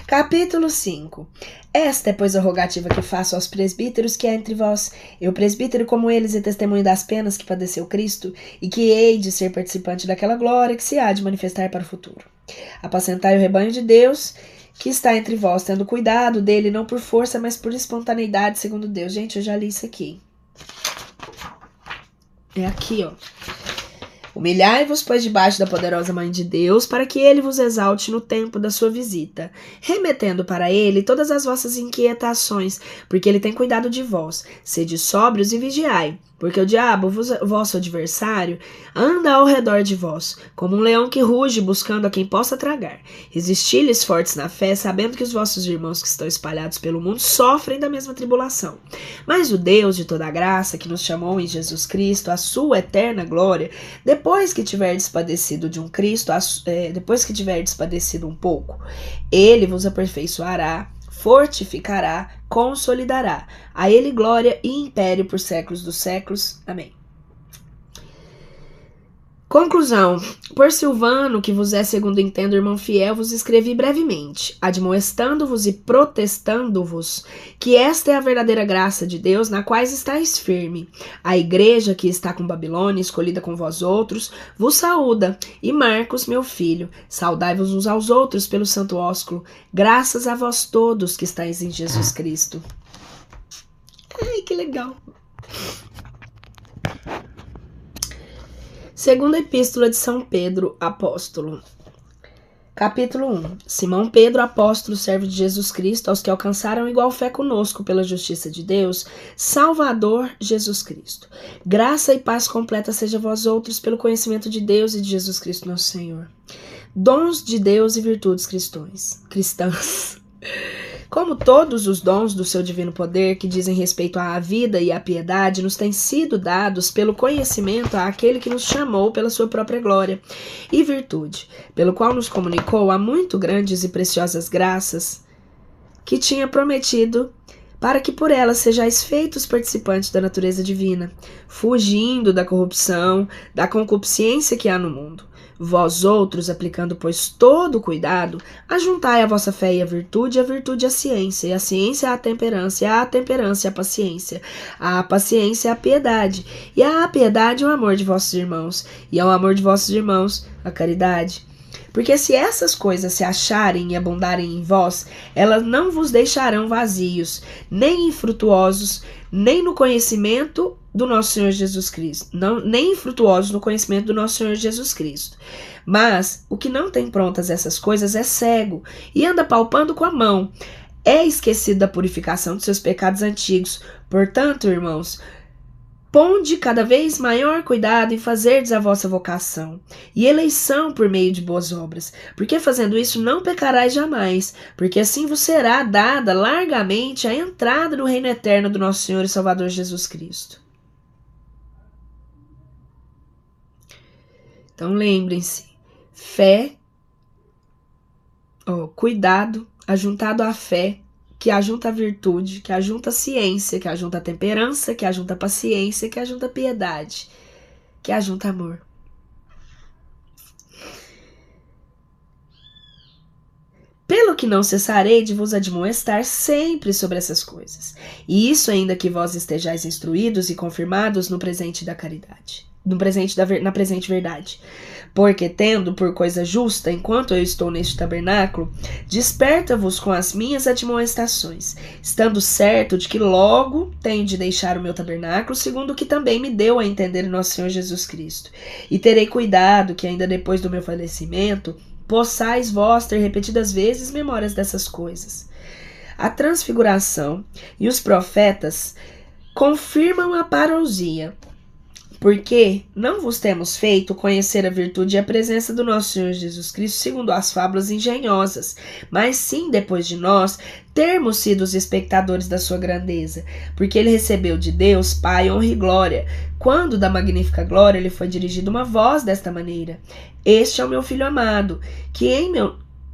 Capítulo 5. Esta é, pois, a rogativa que faço aos presbíteros que há entre vós. Eu, presbítero como eles, e testemunho das penas que padeceu Cristo, e que hei de ser participante daquela glória que se há de manifestar para o futuro. Apacentai o rebanho de Deus que está entre vós, tendo cuidado dele, não por força, mas por espontaneidade, segundo Deus. Gente, eu já li isso aqui. É aqui, ó. Humilhai-vos, pois, debaixo da poderosa mãe de Deus, para que ele vos exalte no tempo da sua visita, remetendo para ele todas as vossas inquietações, porque ele tem cuidado de vós. Sede sóbrios e vigiai, porque o diabo, vosso adversário, anda ao redor de vós, como um leão que ruge, buscando a quem possa tragar. Resisti-lhes fortes na fé, sabendo que os vossos irmãos que estão espalhados pelo mundo sofrem da mesma tribulação. Mas o Deus de toda a graça, que nos chamou em Jesus Cristo, a sua eterna glória, depois que tiverdes padecido de um Cristo, depois que tiverdes padecido um pouco, ele vos aperfeiçoará, fortificará, consolidará. A ele glória e império por séculos dos séculos. Amém. Conclusão. Por Silvano, que vos é segundo entendo, irmão fiel, vos escrevi brevemente, admoestando-vos e protestando-vos que esta é a verdadeira graça de Deus, na qual estáis firme. A igreja que está com Babilônia, escolhida com vós outros, vos saúda. E Marcos, meu filho, saudai-vos uns aos outros pelo santo ósculo, graças a vós todos que estáis em Jesus Cristo. Ai, que legal. Segunda Epístola de São Pedro, apóstolo. Capítulo 1. Simão Pedro, apóstolo, servo de Jesus Cristo, aos que alcançaram igual fé conosco pela justiça de Deus, Salvador Jesus Cristo. Graça e paz completa seja a vós outros pelo conhecimento de Deus e de Jesus Cristo nosso Senhor. Dons de Deus e virtudes cristãs. Como todos os dons do seu divino poder que dizem respeito à vida e à piedade nos têm sido dados pelo conhecimento àquele que nos chamou pela sua própria glória e virtude, pelo qual nos comunicou a muito grandes e preciosas graças que tinha prometido, para que por elas sejais feitos participantes da natureza divina, fugindo da corrupção, da concupiscência que há no mundo. Vós outros, aplicando, pois, todo o cuidado, ajuntai a vossa fé e a virtude a ciência, e a ciência a temperança, e a temperança a paciência a piedade, e a piedade o amor de vossos irmãos, e ao amor de vossos irmãos a caridade. Porque se essas coisas se acharem e abundarem em vós, elas não vos deixarão vazios, nem infrutuosos, nem no conhecimento do nosso Senhor Jesus Cristo, nem infrutuosos no conhecimento do nosso Senhor Jesus Cristo. Mas o que não tem prontas essas coisas é cego e anda palpando com a mão. É esquecido da purificação de seus pecados antigos. Portanto, irmãos, ponde cada vez maior cuidado em fazerdes a vossa vocação e eleição por meio de boas obras, porque fazendo isso não pecarás jamais, porque assim vos será dada largamente a entrada no reino eterno do nosso Senhor e Salvador Jesus Cristo. Então lembrem-se, fé, cuidado, ajuntado à fé, que ajunta a virtude, que ajunta a ciência, que ajunta a temperança, que ajunta a paciência, que ajunta a piedade, que ajunta amor. Pelo que não cessarei de vos admoestar sempre sobre essas coisas, e isso ainda que vós estejais instruídos e confirmados no presente da caridade, na presente verdade. Porque tendo por coisa justa, enquanto eu estou neste tabernáculo, desperta-vos com as minhas admoestações, estando certo de que logo tenho de deixar o meu tabernáculo, segundo o que também me deu a entender nosso Senhor Jesus Cristo. E terei cuidado que ainda depois do meu falecimento, possais vós ter repetidas vezes memórias dessas coisas. A transfiguração e os profetas confirmam a parousia, porque não vos temos feito conhecer a virtude e a presença do nosso Senhor Jesus Cristo segundo as fábulas engenhosas, mas sim, depois de nós, termos sido os espectadores da sua grandeza, porque ele recebeu de Deus, Pai, honra e glória, quando da magnífica glória lhe foi dirigida uma voz desta maneira: Este é o meu Filho amado,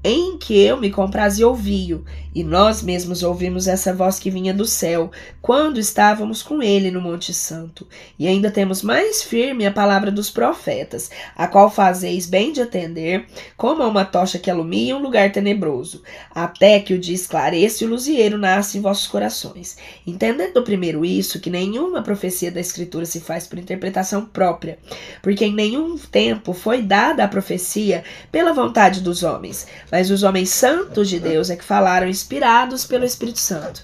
em que eu me comprazi ouvi-o, E nós mesmos ouvimos essa voz que vinha do céu, quando estávamos com ele no Monte Santo. E ainda temos mais firme a palavra dos profetas, a qual fazeis bem de atender, como a uma tocha que alumia um lugar tenebroso, até que o dia esclareça e o luzieiro nasce em vossos corações. Entendendo primeiro isso, que nenhuma profecia da Escritura se faz por interpretação própria, porque em nenhum tempo foi dada a profecia pela vontade dos homens, mas os homens santos de Deus é que falaram inspirados pelo Espírito Santo.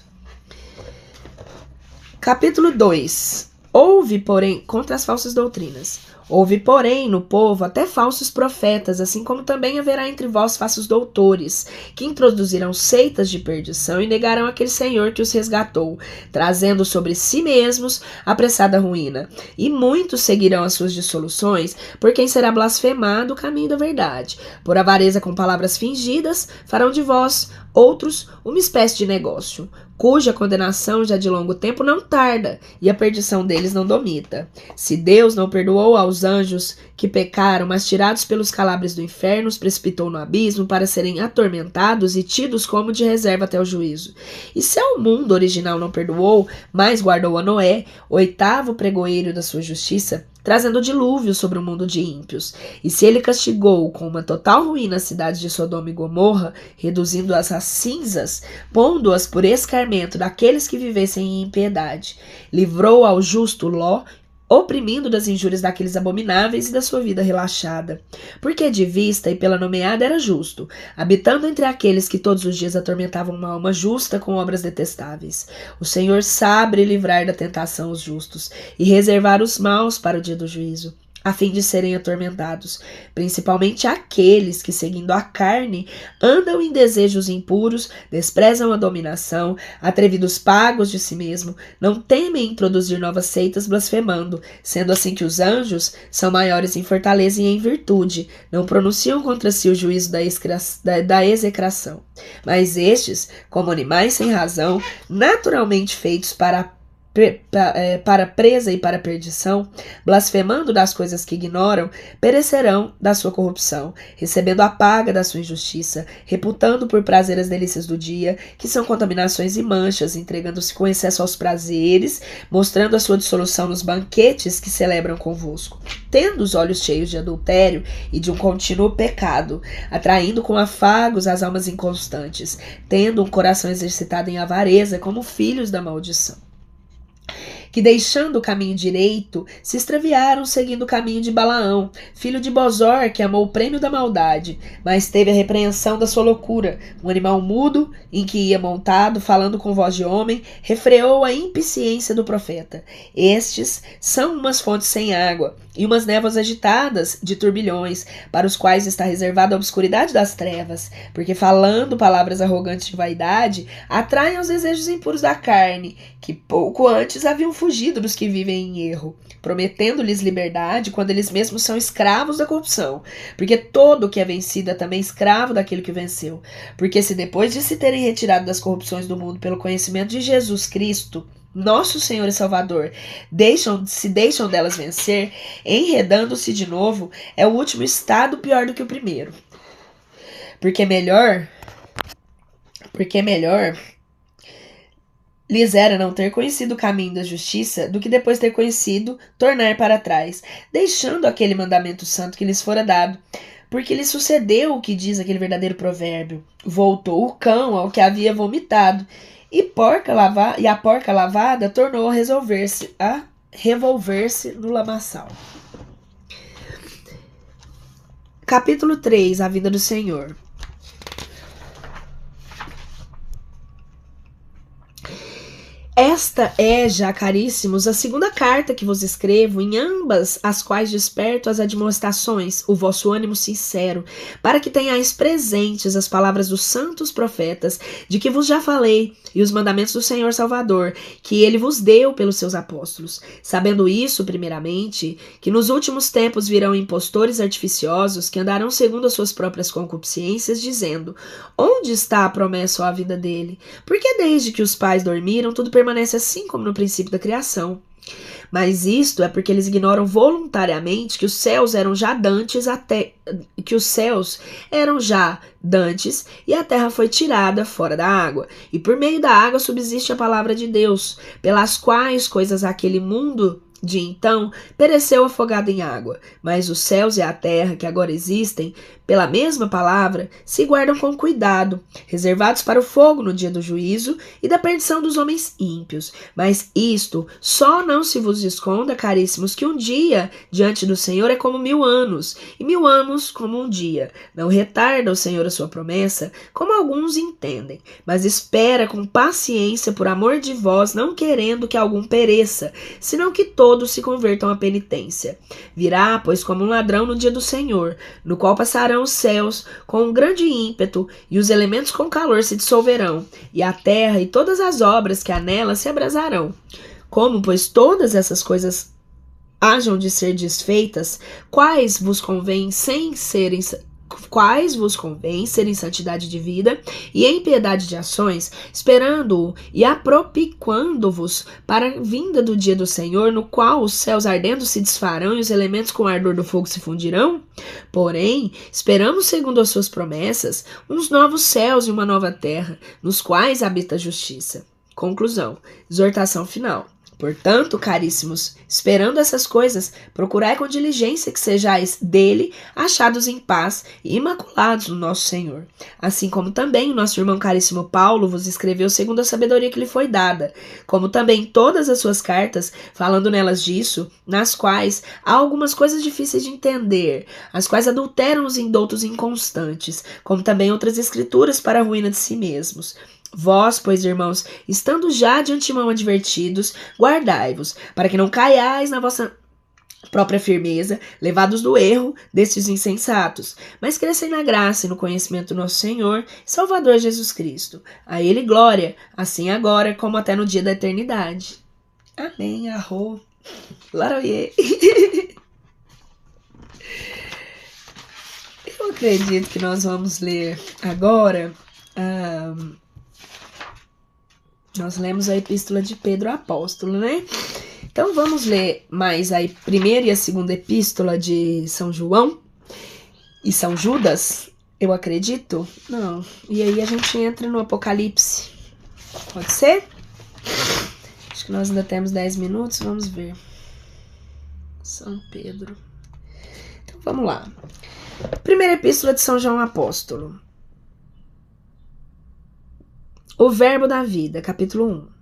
Capítulo 2. Houve, porém, contra as falsas doutrinas. Houve, porém, no povo até falsos profetas, assim como também haverá entre vós falsos doutores, que introduzirão seitas de perdição e negarão aquele Senhor que os resgatou, trazendo sobre si mesmos apressada ruína. E muitos seguirão as suas dissoluções, por quem será blasfemado o caminho da verdade. Por avareza com palavras fingidas, farão de vós, outros, uma espécie de negócio, cuja condenação já de longo tempo não tarda, e a perdição deles não domita. Se Deus não perdoou aos anjos que pecaram, mas tirados pelos calabres do inferno, os precipitou no abismo para serem atormentados e tidos como de reserva até o juízo. E se ao mundo original não perdoou, mas guardou a Noé, oitavo pregoeiro da sua justiça, trazendo dilúvio sobre o mundo de ímpios. E se ele castigou com uma total ruína as cidades de Sodoma e Gomorra, reduzindo-as a cinzas, pondo-as por escarmento daqueles que vivessem em impiedade, livrou ao justo Ló, oprimindo das injúrias daqueles abomináveis e da sua vida relaxada. Porque de vista e pela nomeada era justo, habitando entre aqueles que todos os dias atormentavam uma alma justa com obras detestáveis. O Senhor sabe livrar da tentação os justos e reservar os maus para o dia do juízo, a fim de serem atormentados, principalmente aqueles que, seguindo a carne, andam em desejos impuros, desprezam a dominação, atrevidos pagos de si mesmo, não temem introduzir novas seitas blasfemando, sendo assim que os anjos são maiores em fortaleza e em virtude, não pronunciam contra si o juízo da execração. Mas estes, como animais sem razão, naturalmente feitos para presa e para perdição, blasfemando das coisas que ignoram, perecerão da sua corrupção, recebendo a paga da sua injustiça, reputando por prazer as delícias do dia, que são contaminações e manchas, entregando-se com excesso aos prazeres, mostrando a sua dissolução nos banquetes que celebram convosco, tendo os olhos cheios de adultério e de um contínuo pecado, atraindo com afagos as almas inconstantes, tendo um coração exercitado em avareza como filhos da maldição, que deixando o caminho direito, se extraviaram seguindo o caminho de Balaão, filho de Bozor, que amou o prêmio da maldade, mas teve a repreensão da sua loucura. Um animal mudo, em que ia montado, falando com voz de homem, refreou a impaciência do profeta. Estes são umas fontes sem água, e umas névoas agitadas de turbilhões, para os quais está reservada a obscuridade das trevas, porque falando palavras arrogantes de vaidade, atraem aos desejos impuros da carne, que pouco antes haviam fugido dos que vivem em erro, prometendo-lhes liberdade quando eles mesmos são escravos da corrupção, porque todo o que é vencido é também escravo daquele que venceu. Porque se depois de se terem retirado das corrupções do mundo pelo conhecimento de Jesus Cristo, nosso Senhor e Salvador, se deixam delas vencer, enredando-se de novo, é o último estado pior do que o primeiro. Porque melhor lhes era não ter conhecido o caminho da justiça do que depois ter conhecido, tornar para trás, deixando aquele mandamento santo que lhes fora dado. Porque lhe sucedeu o que diz aquele verdadeiro provérbio: voltou o cão ao que havia vomitado, e a porca lavada tornou a revolver-se no lamaçal. Capítulo 3. A vinda do Senhor. Esta é, já caríssimos, a segunda carta que vos escrevo, em ambas as quais desperto as admoestações, o vosso ânimo sincero, para que tenhais presentes as palavras dos santos profetas, de que vos já falei, e os mandamentos do Senhor Salvador, que ele vos deu pelos seus apóstolos. Sabendo isso, primeiramente, que nos últimos tempos virão impostores artificiosos, que andarão segundo as suas próprias concupiscências, dizendo: onde está a promessa ou a vida dele? Porque desde que os pais dormiram, tudo permanece assim como no princípio da criação. Mas isto é porque eles ignoram voluntariamente que os céus eram já dantes e a terra foi tirada fora da água. E por meio da água subsiste a palavra de Deus, pelas quais coisas aquele mundo de então pereceu afogado em água, mas os céus e a terra que agora existem, pela mesma palavra, se guardam com cuidado, reservados para o fogo no dia do juízo e da perdição dos homens ímpios. Mas isto só não se vos esconda, caríssimos, que um dia diante do Senhor é como 1000 anos, e 1000 anos como um dia. Não retarda o Senhor a sua promessa, como alguns entendem, mas espera com paciência por amor de vós, não querendo que algum pereça, senão que todos se convertam à penitência. Virá, pois, como um ladrão no dia do Senhor, no qual passarão os céus com um grande ímpeto, e os elementos com calor se dissolverão, e a terra e todas as obras que há nela se abrasarão. Como, pois, todas essas coisas hajam de ser desfeitas, quais vos convém serem santidade de vida e em piedade de ações, esperando-o e apropiquando-vos para a vinda do dia do Senhor, no qual os céus ardendo se desfarão e os elementos com o ardor do fogo se fundirão? Porém, esperamos, segundo as suas promessas, uns novos céus e uma nova terra, nos quais habita a justiça. Conclusão. Exortação final. Portanto, caríssimos, esperando essas coisas, procurai com diligência que sejais dele achados em paz e imaculados no nosso Senhor. Assim como também o nosso irmão caríssimo Paulo vos escreveu segundo a sabedoria que lhe foi dada, como também todas as suas cartas, falando nelas disso, nas quais há algumas coisas difíceis de entender, as quais adulteram os indoutos inconstantes, como também outras escrituras para a ruína de si mesmos. Vós, pois, irmãos, estando já de antemão advertidos, guardai-vos, para que não caiais na vossa própria firmeza, levados do erro destes insensatos, mas crescei na graça e no conhecimento do nosso Senhor e Salvador Jesus Cristo. A Ele glória, assim agora como até no dia da eternidade. Amém, arro. Laroie. Eu acredito que nós vamos ler agora... Nós lemos a epístola de Pedro Apóstolo, né? Então vamos ler mais a primeira e a segunda epístola de São João e São Judas, eu acredito? Não. E aí a gente entra no Apocalipse. Pode ser? Acho que nós ainda temos 10 minutos, vamos ver. São Pedro. Então vamos lá. Primeira epístola de São João Apóstolo. O Verbo da Vida, capítulo 1.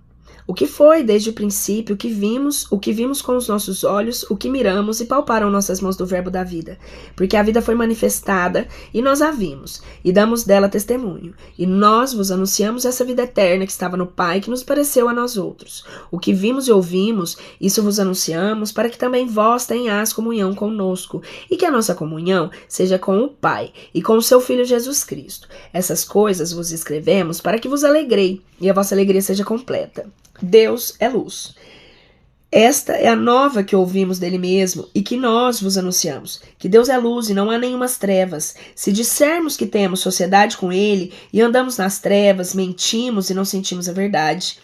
O que foi desde o princípio, o que vimos com os nossos olhos, o que miramos e palparam nossas mãos do Verbo da Vida. Porque a vida foi manifestada e nós a vimos, e damos dela testemunho. E nós vos anunciamos essa vida eterna que estava no Pai, que nos pareceu a nós outros. O que vimos e ouvimos, isso vos anunciamos, para que também vós tenhais comunhão conosco, e que a nossa comunhão seja com o Pai e com o seu Filho Jesus Cristo. Essas coisas vos escrevemos para que vos alegrei, e a vossa alegria seja completa. Deus é luz. Esta é a nova que ouvimos dele mesmo e que nós vos anunciamos, que Deus é luz e não há nenhumas trevas. Se dissermos que temos sociedade com ele e andamos nas trevas, mentimos e não sentimos a verdade.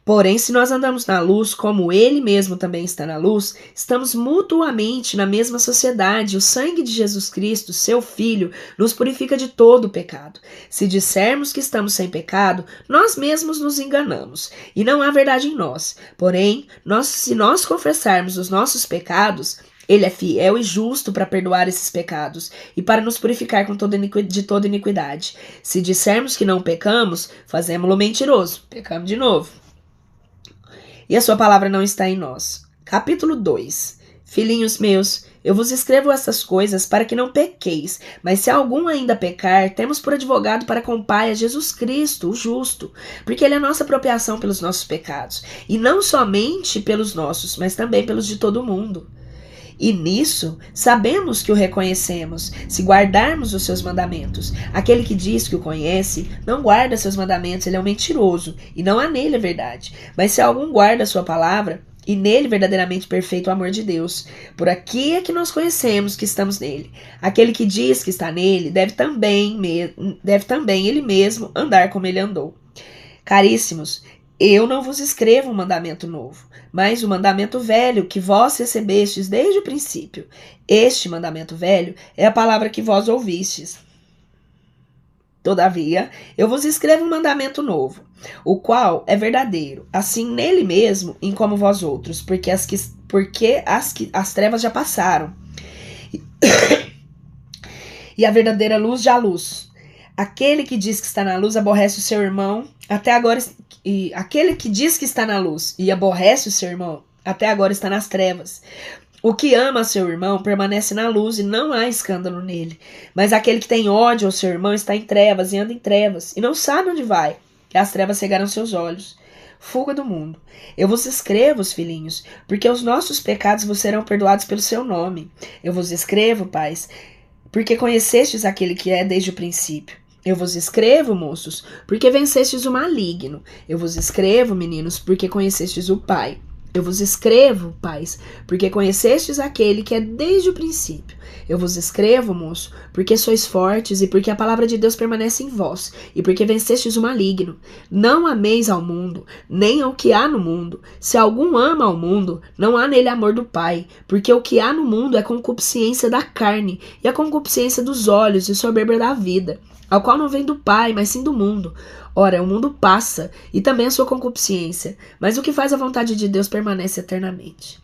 Porém, se nós andamos na luz, como ele mesmo também está na luz, estamos mutuamente na mesma sociedade. O sangue de Jesus Cristo, seu Filho, nos purifica de todo o pecado. Se dissermos que estamos sem pecado, nós mesmos nos enganamos, e não há verdade em nós. Porém, se nós confessarmos os nossos pecados, ele é fiel e justo para perdoar esses pecados e para nos purificar de toda iniquidade. Se dissermos que não pecamos, fazemo-lo mentiroso. Pecamos de novo. E a sua palavra não está em nós. Capítulo 2. Filhinhos meus, eu vos escrevo essas coisas para que não pequeis, mas se algum ainda pecar, temos por advogado para com o Pai a Jesus Cristo, o justo, porque ele é a nossa apropriação pelos nossos pecados, e não somente pelos nossos, mas também pelos de todo o mundo. E nisso sabemos que o reconhecemos, se guardarmos os seus mandamentos. Aquele que diz que o conhece, não guarda seus mandamentos, ele é um mentiroso, e não há nele a verdade. Mas se algum guarda a sua palavra, e nele verdadeiramente perfeito o amor de Deus, por aqui é que nós conhecemos que estamos nele. Aquele que diz que está nele, deve também ele mesmo andar como ele andou. Caríssimos, Eu não vos escrevo um mandamento novo, mas o mandamento velho que vós recebestes desde o princípio. Este mandamento velho é a palavra que vós ouvistes. Todavia, eu vos escrevo um mandamento novo, o qual é verdadeiro, assim nele mesmo, em como vós outros, porque as trevas já passaram, e a verdadeira luz já luz. Aquele que diz que está na luz aborrece o seu irmão, até agora, e aquele que diz que está na luz e aborrece o seu irmão, até agora está nas trevas. O que ama seu irmão permanece na luz e não há escândalo nele. Mas aquele que tem ódio ao seu irmão está em trevas e anda em trevas e não sabe onde vai. E as trevas cegaram seus olhos. Fuga do mundo. Eu vos escrevo, filhinhos, porque os nossos pecados vos serão perdoados pelo seu nome. Eu vos escrevo, pais, porque conhecestes aquele que é desde o princípio. Eu vos escrevo, moços, porque vencestes o maligno. Eu vos escrevo, meninos, porque conhecestes o Pai. Eu vos escrevo, pais, porque conhecestes aquele que é desde o princípio. Eu vos escrevo, moço, porque sois fortes e porque a palavra de Deus permanece em vós, e porque vencestes o maligno. Não ameis ao mundo, nem ao que há no mundo. Se algum ama ao mundo, não há nele amor do Pai, porque o que há no mundo é concupiscência da carne, e a concupiscência dos olhos e soberba da vida, ao qual não vem do Pai, mas sim do mundo. Ora, o mundo passa, e também a sua concupiscência, mas o que faz a vontade de Deus permanece eternamente.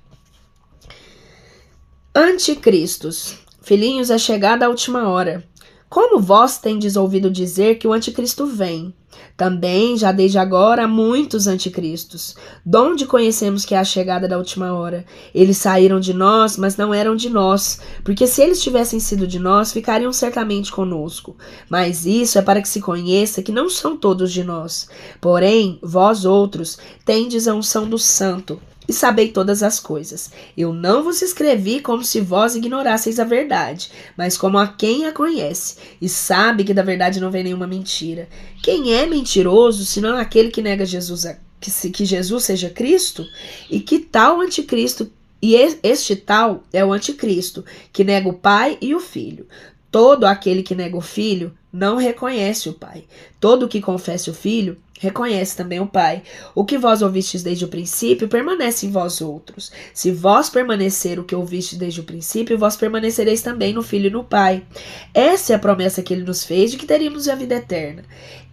Anticristos. Filhinhos, é chegada a última hora. Como vós tendes ouvido dizer que o anticristo vem? Também, já desde agora, há muitos anticristos. Donde conhecemos que é a chegada da última hora? Eles saíram de nós, mas não eram de nós, porque se eles tivessem sido de nós, ficariam certamente conosco. Mas isso é para que se conheça que não são todos de nós. Porém, vós outros tendes a unção do Santo, e sabei todas as coisas. Eu não vos escrevi como se vós ignorasseis a verdade, mas como a quem a conhece, e sabe que da verdade não vem nenhuma mentira. Quem é mentiroso, senão aquele que nega que Jesus seja Cristo? E que tal anticristo? E este tal é o anticristo, que nega o Pai e o Filho. Todo aquele que nega o Filho não reconhece o Pai. Todo que confessa o Filho reconhece também o Pai. O que vós ouvistes desde o princípio permanece em vós outros. Se vós permanecer o que ouvistes desde o princípio, vós permanecereis também no Filho e no Pai. Essa é a promessa que ele nos fez de que teríamos a vida eterna.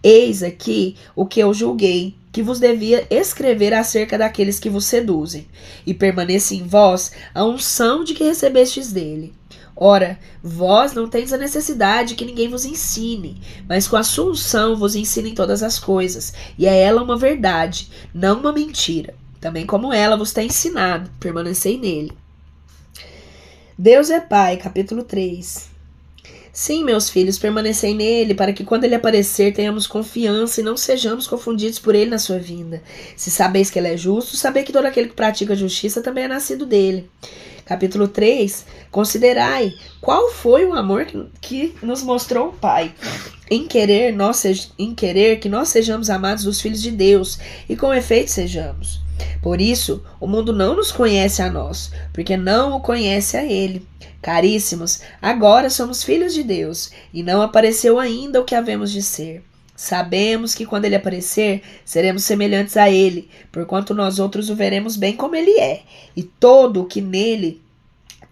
Eis aqui o que eu julguei, que vos devia escrever acerca daqueles que vos seduzem, e permaneça em vós a unção de que recebestes dele. Ora, vós não tendes a necessidade que ninguém vos ensine, mas com a sua unção vos ensinem todas as coisas, e é ela uma verdade, não uma mentira. Também como ela vos tem ensinado, permanecei nele. Deus é Pai, capítulo 3. Sim, meus filhos, permanecei nele, para que quando ele aparecer tenhamos confiança e não sejamos confundidos por ele na sua vinda. Se sabeis que ele é justo, sabei que todo aquele que pratica justiça também é nascido dele. Capítulo 3. Considerai qual foi o amor que nos mostrou o Pai, em querer que nós sejamos amados dos filhos de Deus, e com efeito sejamos. Por isso, o mundo não nos conhece a nós, porque não o conhece a ele. Caríssimos, agora somos filhos de Deus, e não apareceu ainda o que havemos de ser. Sabemos que quando ele aparecer, seremos semelhantes a ele, porquanto nós outros o veremos bem como ele é. E todo o que nele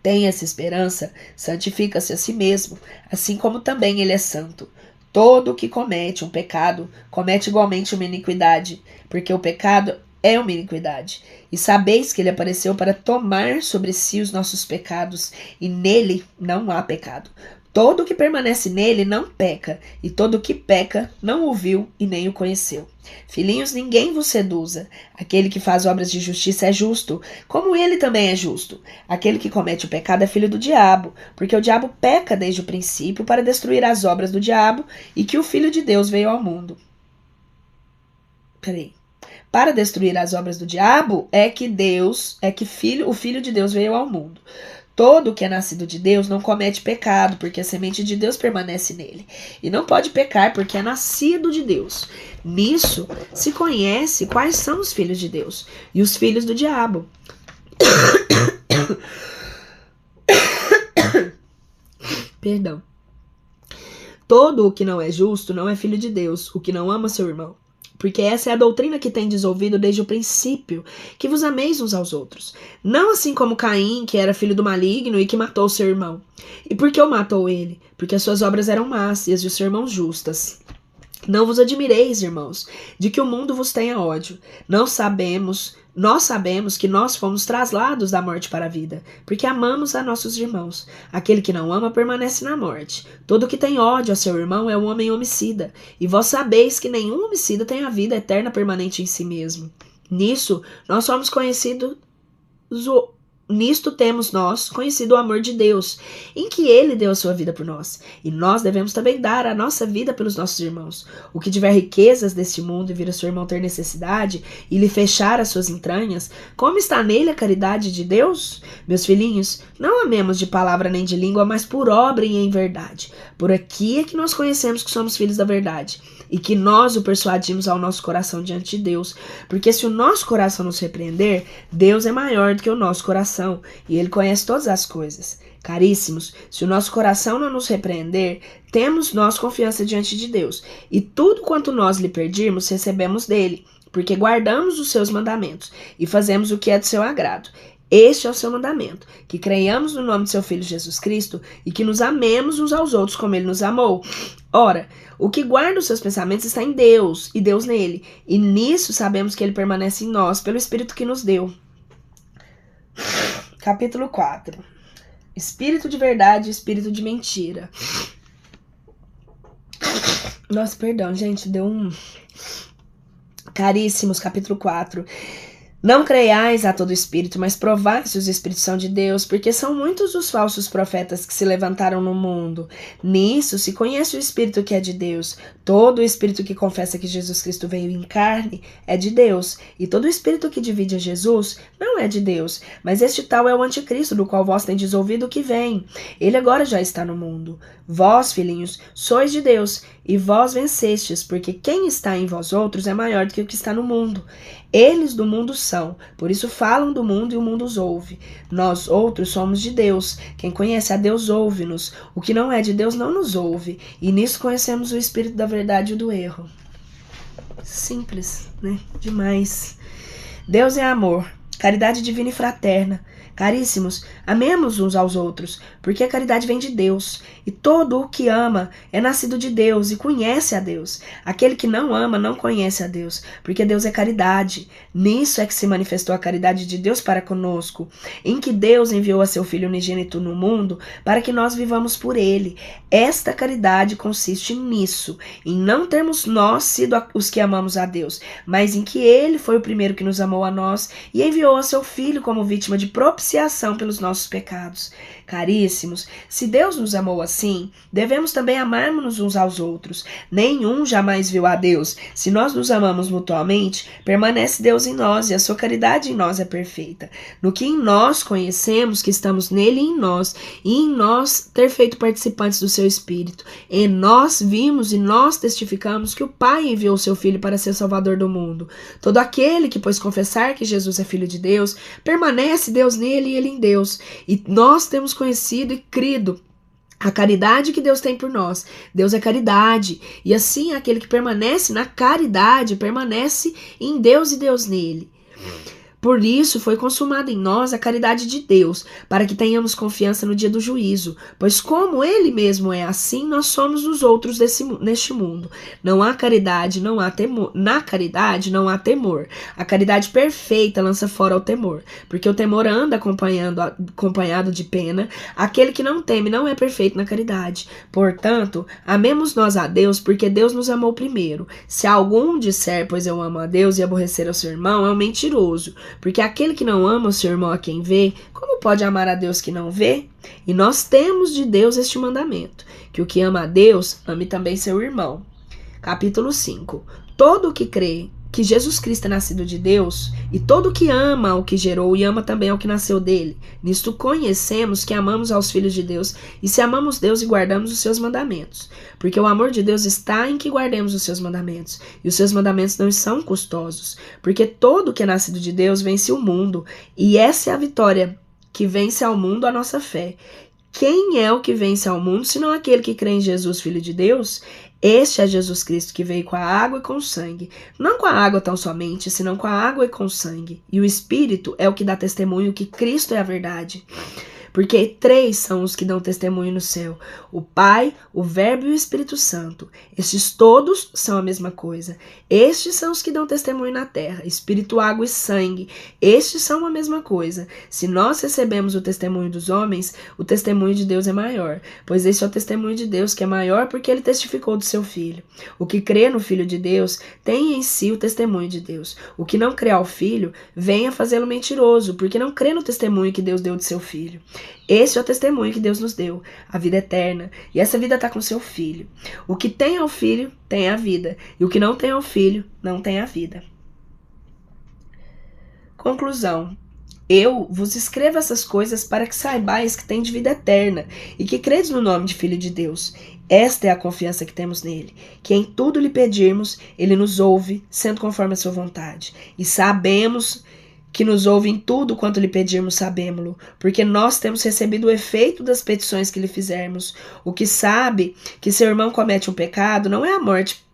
tem essa esperança, santifica-se a si mesmo, assim como também ele é santo. Todo o que comete um pecado, comete igualmente uma iniquidade, porque o pecado é uma iniquidade. E sabeis que ele apareceu para tomar sobre si os nossos pecados, e nele não há pecado. Todo o que permanece nele não peca, e todo o que peca não o viu e nem o conheceu. Filhinhos, ninguém vos seduza. Aquele que faz obras de justiça é justo, como ele também é justo. Aquele que comete o pecado é filho do diabo, porque o diabo peca desde o princípio para destruir as obras do diabo, e que o Filho de Deus veio ao mundo. Para destruir as obras do diabo o Filho de Deus veio ao mundo. Todo que é nascido de Deus não comete pecado, porque a semente de Deus permanece nele. E não pode pecar, porque é nascido de Deus. Nisso se conhece quais são os filhos de Deus e os filhos do diabo. Perdão. Todo o que não é justo não é filho de Deus, o que não ama seu irmão. Porque essa é a doutrina que tendes ouvido desde o princípio, que vos ameis uns aos outros. Não assim como Caim, que era filho do maligno e que matou seu irmão. E por que o matou ele? Porque as suas obras eram más e as de seu irmão justas. Não vos admireis, irmãos, de que o mundo vos tenha ódio. Nós sabemos que nós fomos traslados da morte para a vida, porque amamos a nossos irmãos. Aquele que não ama permanece na morte. Todo que tem ódio a seu irmão é um homem homicida. E vós sabeis que nenhum homicida tem a vida eterna permanente em si mesmo. Nisto temos nós conhecido o amor de Deus, em que Ele deu a sua vida por nós. E nós devemos também dar a nossa vida pelos nossos irmãos. O que tiver riquezas deste mundo e vir a seu irmão ter necessidade e lhe fechar as suas entranhas, como está nele a caridade de Deus? Meus filhinhos, não amemos de palavra nem de língua, mas por obra e em verdade. Por aqui é que nós conhecemos que somos filhos da verdade, e que nós o persuadimos ao nosso coração diante de Deus, porque se o nosso coração nos repreender, Deus é maior do que o nosso coração, e Ele conhece todas as coisas. Caríssimos, se o nosso coração não nos repreender, temos nós confiança diante de Deus, e tudo quanto nós lhe pedirmos, recebemos dele, porque guardamos os seus mandamentos, e fazemos o que é do seu agrado. Este é o seu mandamento, que creiamos no nome de seu Filho Jesus Cristo e que nos amemos uns aos outros como ele nos amou. Ora, o que guarda os seus pensamentos está em Deus e Deus nele, e nisso sabemos que ele permanece em nós pelo Espírito que nos deu. Capítulo 4. Espírito de verdade e espírito de mentira. Nossa, perdão, gente, deu um... Caríssimos, capítulo 4. Não creiais a todo espírito, mas provai se os espíritos são de Deus, porque são muitos os falsos profetas que se levantaram no mundo. Nisso se conhece o espírito que é de Deus. Todo espírito que confessa que Jesus Cristo veio em carne é de Deus, e todo espírito que divide a Jesus não é de Deus, mas este tal é o anticristo, do qual vós tendes ouvido que vem. Ele agora já está no mundo. Vós, filhinhos, sois de Deus, e vós vencestes, porque quem está em vós outros é maior do que o que está no mundo. Eles do mundo são, por isso falam do mundo e o mundo os ouve. Nós outros somos de Deus. Quem conhece a Deus ouve-nos. O que não é de Deus não nos ouve. E nisso conhecemos o espírito da verdade e o do erro. Simples, né? Demais. Deus é amor, caridade divina e fraterna. Caríssimos, amemos uns aos outros, porque a caridade vem de Deus, e todo o que ama é nascido de Deus e conhece a Deus. Aquele que não ama não conhece a Deus, porque Deus é caridade. Nisso é que se manifestou a caridade de Deus para conosco, em que Deus enviou a seu Filho unigênito no mundo para que nós vivamos por ele. Esta caridade consiste nisso, em não termos nós sido os que amamos a Deus, mas em que ele foi o primeiro que nos amou a nós e enviou a seu Filho como vítima de propiciação pelos nossos pecados. Caríssimos, se Deus nos amou assim, devemos também amarmos-nos uns aos outros. Nenhum jamais viu a Deus. Se nós nos amamos mutuamente, permanece Deus em nós e a sua caridade em nós é perfeita. No que em nós conhecemos que estamos nele e em nós ter feito participantes do seu Espírito. Em nós vimos e nós testificamos que o Pai enviou o seu Filho para ser Salvador do mundo. Todo aquele que, pois, confessar que Jesus é Filho de Deus, permanece Deus nele e ele em Deus. E nós temos conhecido e crido a caridade que Deus tem por nós. Deus é caridade, e assim aquele que permanece na caridade permanece em Deus e Deus nele. Por isso foi consumada em nós a caridade de Deus, para que tenhamos confiança no dia do juízo, pois como ele mesmo é assim, nós somos os outros neste mundo. Não há caridade, não há temor. Na caridade não há temor. A caridade perfeita lança fora o temor, porque o temor anda acompanhado de pena. Aquele que não teme não é perfeito na caridade. Portanto, amemos nós a Deus, porque Deus nos amou primeiro. Se algum disser, pois eu amo a Deus, e aborrecer ao seu irmão, é um mentiroso. Porque aquele que não ama o seu irmão a quem vê, como pode amar a Deus que não vê? E nós temos de Deus este mandamento, que o que ama a Deus, ame também seu irmão. Capítulo 5. Todo o que crê que Jesus Cristo é nascido de Deus, e todo o que ama o que gerou e ama também ao que nasceu dele. Nisto conhecemos que amamos aos filhos de Deus, e se amamos Deus e guardamos os seus mandamentos. Porque o amor de Deus está em que guardemos os seus mandamentos, e os seus mandamentos não são custosos. Porque todo o que é nascido de Deus vence o mundo, e essa é a vitória que vence ao mundo a nossa fé. Quem é o que vence ao mundo, senão aquele que crê em Jesus, Filho de Deus? Este é Jesus Cristo que veio com a água e com o sangue, não com a água tão somente, senão com a água e com o sangue. E o Espírito é o que dá testemunho que Cristo é a verdade. Porque 3 são os que dão testemunho no céu: o Pai, o Verbo e o Espírito Santo. Estes todos são a mesma coisa. Estes são os que dão testemunho na terra: Espírito, água e sangue. Estes são a mesma coisa. Se nós recebemos o testemunho dos homens, o testemunho de Deus é maior, pois este é o testemunho de Deus, que é maior porque ele testificou do seu Filho. O que crê no Filho de Deus tem em si o testemunho de Deus. O que não crê ao Filho, venha fazê-lo mentiroso, porque não crê no testemunho que Deus deu de seu Filho. Esse é o testemunho que Deus nos deu, a vida eterna, e essa vida está com seu Filho. O que tem ao Filho tem a vida, e o que não tem ao Filho não tem a vida. Conclusão. Eu vos escrevo essas coisas para que saibais que tendes vida eterna e que credes no nome de Filho de Deus. Esta é a confiança que temos nele, que em tudo lhe pedirmos, ele nos ouve, sendo conforme a sua vontade. E sabemos que nos ouve em tudo quanto lhe pedirmos, sabemo-lo, porque nós temos recebido o efeito das petições que lhe fizermos. O que sabe que seu irmão comete um pecado não é a morte,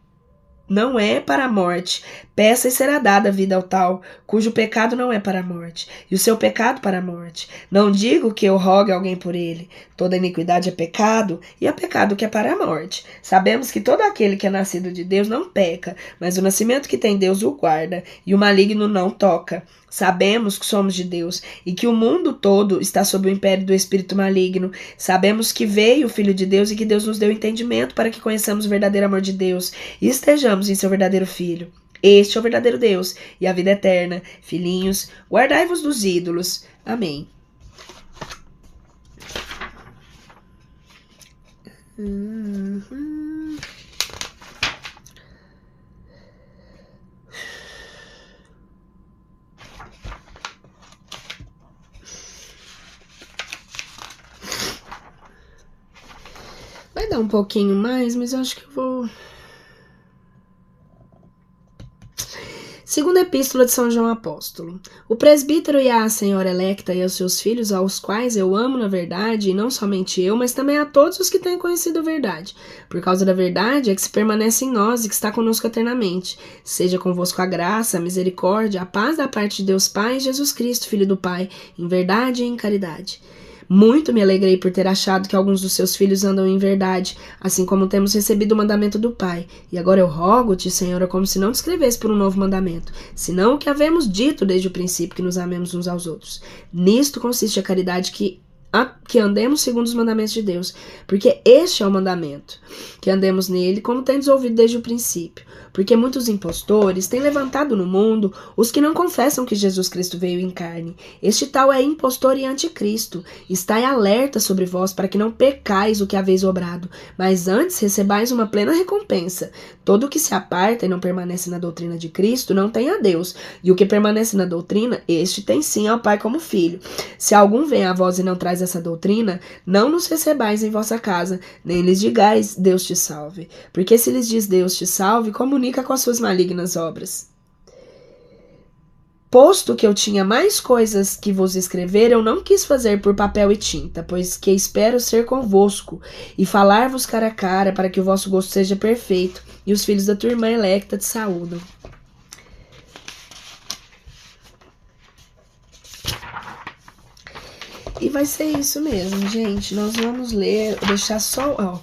não é para a morte. Peça e será dada a vida ao tal, cujo pecado não é para a morte, e o seu pecado para a morte. Não digo que eu rogue alguém por ele. Toda iniquidade é pecado, e há pecado que é para a morte. Sabemos que todo aquele que é nascido de Deus não peca, mas o nascimento que tem Deus o guarda, e o maligno não toca. Sabemos que somos de Deus e que o mundo todo está sob o império do espírito maligno. Sabemos que veio o Filho de Deus e que Deus nos deu entendimento para que conheçamos o verdadeiro amor de Deus e estejamos em seu verdadeiro Filho. Este é o verdadeiro Deus e a vida eterna. Filhinhos, guardai-vos dos ídolos. Amém. Vai dar um pouquinho mais, mas eu acho que eu vou... Segunda Epístola de São João Apóstolo. O presbítero e a senhora electa e aos seus filhos, aos quais eu amo na verdade, e não somente eu, mas também a todos os que têm conhecido a verdade. Por causa da verdade é que se permanece em nós e que está conosco eternamente. Seja convosco a graça, a misericórdia, a paz da parte de Deus Pai e Jesus Cristo, Filho do Pai, em verdade e em caridade. Muito me alegrei por ter achado que alguns dos seus filhos andam em verdade, assim como temos recebido o mandamento do Pai. E agora eu rogo-te, Senhora, como se não te escrevesse por um novo mandamento, senão o que havemos dito desde o princípio, que nos amemos uns aos outros. Nisto consiste a caridade, que andemos segundo os mandamentos de Deus, porque este é o mandamento, que andemos nele, como tendes ouvido desde o princípio. Porque muitos impostores têm levantado no mundo os que não confessam que Jesus Cristo veio em carne. Este tal é impostor e anticristo. Estai alerta sobre vós, para que não pecais o que haveis obrado, mas antes recebais uma plena recompensa. Todo o que se aparta e não permanece na doutrina de Cristo não tem a Deus, e o que permanece na doutrina, este tem sim ao Pai como filho. Se algum vem a vós e não traz essa doutrina, não nos recebais em vossa casa, nem lhes digais Deus te salve. Porque se lhes diz Deus te salve, comunica com as suas malignas obras. Posto que eu tinha mais coisas que vos escrever, eu não quis fazer por papel e tinta, pois que espero ser convosco e falar-vos cara a cara, para que o vosso gosto seja perfeito, e os filhos da tua irmã electa te saúdam. E vai ser isso mesmo, gente. Nós vamos ler, deixar só...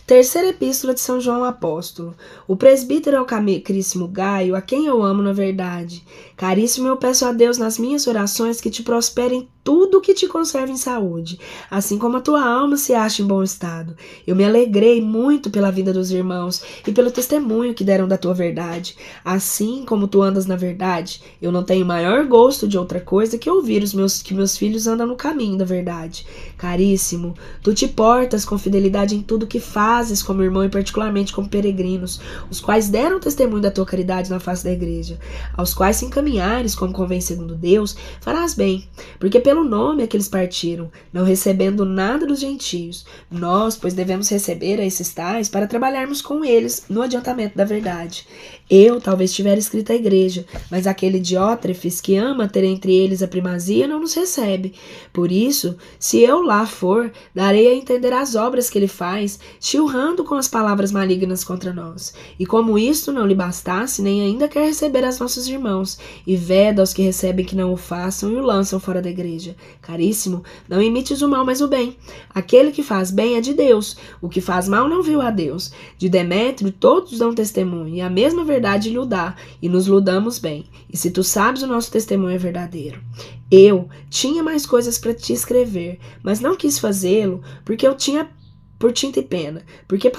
Terceira Epístola de São João Apóstolo. O presbítero é o caríssimo Gaio, a quem eu amo na verdade. Caríssimo, eu peço a Deus nas minhas orações que te prospere em tudo que te conserve em saúde, assim como a tua alma se acha em bom estado. Eu me alegrei muito pela vida dos irmãos e pelo testemunho que deram da tua verdade. Assim como tu andas na verdade, eu não tenho maior gosto de outra coisa que ouvir que meus filhos andam no caminho da verdade. Caríssimo, tu te portas com fidelidade em tudo que fazes como irmão e particularmente como peregrinos, os quais deram testemunho da tua caridade na face da igreja, aos quais se encaminhares como convém segundo Deus, farás bem, porque pelo nome é que eles partiram, não recebendo nada dos gentios. Nós, pois, devemos receber a esses tais para trabalharmos com eles no adiantamento da verdade. Eu talvez tivera escrito à igreja, mas aquele Diótrefes que ama ter entre eles a primazia não nos recebe. Por isso, se eu lá for, darei a entender as obras que ele faz, se o honrando com as palavras malignas contra nós. E como isto não lhe bastasse, nem ainda quer receber as nossos irmãos, e veda aos que recebem que não o façam e o lançam fora da igreja. Caríssimo, não imites o mal, mas o bem. Aquele que faz bem é de Deus, o que faz mal não viu a Deus. De Demétrio todos dão testemunho, e a mesma verdade lhe o dá, e nos ludamos bem. E se tu sabes, o nosso testemunho é verdadeiro. Eu tinha mais coisas para te escrever, mas não quis fazê-lo, porque eu tinha por tinta e pena, porque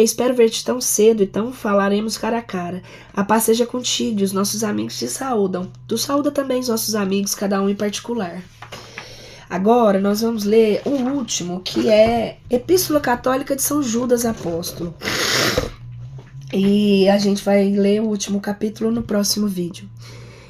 espero ver-te tão cedo, então falaremos cara a cara. A paz seja contigo, e os nossos amigos te saúdam. Tu saúda também os nossos amigos, cada um em particular. Agora nós vamos ler o último, que é Epístola Católica de São Judas Apóstolo. E a gente vai ler o último capítulo no próximo vídeo.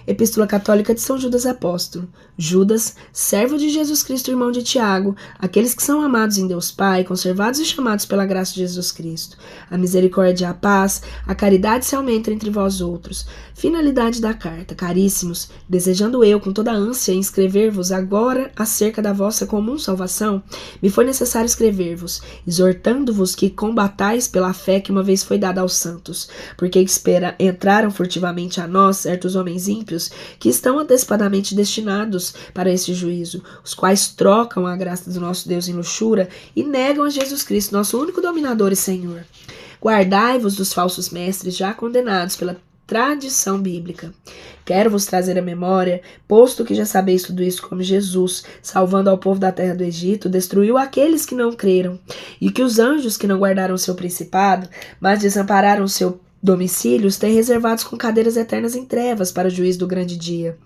Epístola Católica de São Judas Apóstolo. Judas, servo de Jesus Cristo, irmão de Tiago, aqueles que são amados em Deus Pai, conservados e chamados pela graça de Jesus Cristo. A misericórdia e a paz, a caridade se aumenta entre vós outros. Finalidade da carta. Caríssimos, desejando eu com toda a ânsia inscrever-vos agora acerca da vossa comum salvação, me foi necessário escrever-vos, exortando-vos que combatais pela fé que uma vez foi dada aos santos, porque entraram furtivamente a nós certos homens ímpios que estão antecipadamente destinados para esse juízo, os quais trocam a graça do nosso Deus em luxúria e negam a Jesus Cristo, nosso único dominador e Senhor. Guardai-vos dos falsos mestres já condenados pela tradição bíblica. Quero vos trazer à memória, posto que já sabeis tudo isso, como Jesus, salvando ao povo da terra do Egito, destruiu aqueles que não creram, e que os anjos que não guardaram seu principado, mas desampararam seu domicílios, têm reservados com cadeiras eternas em trevas para o juízo do grande dia.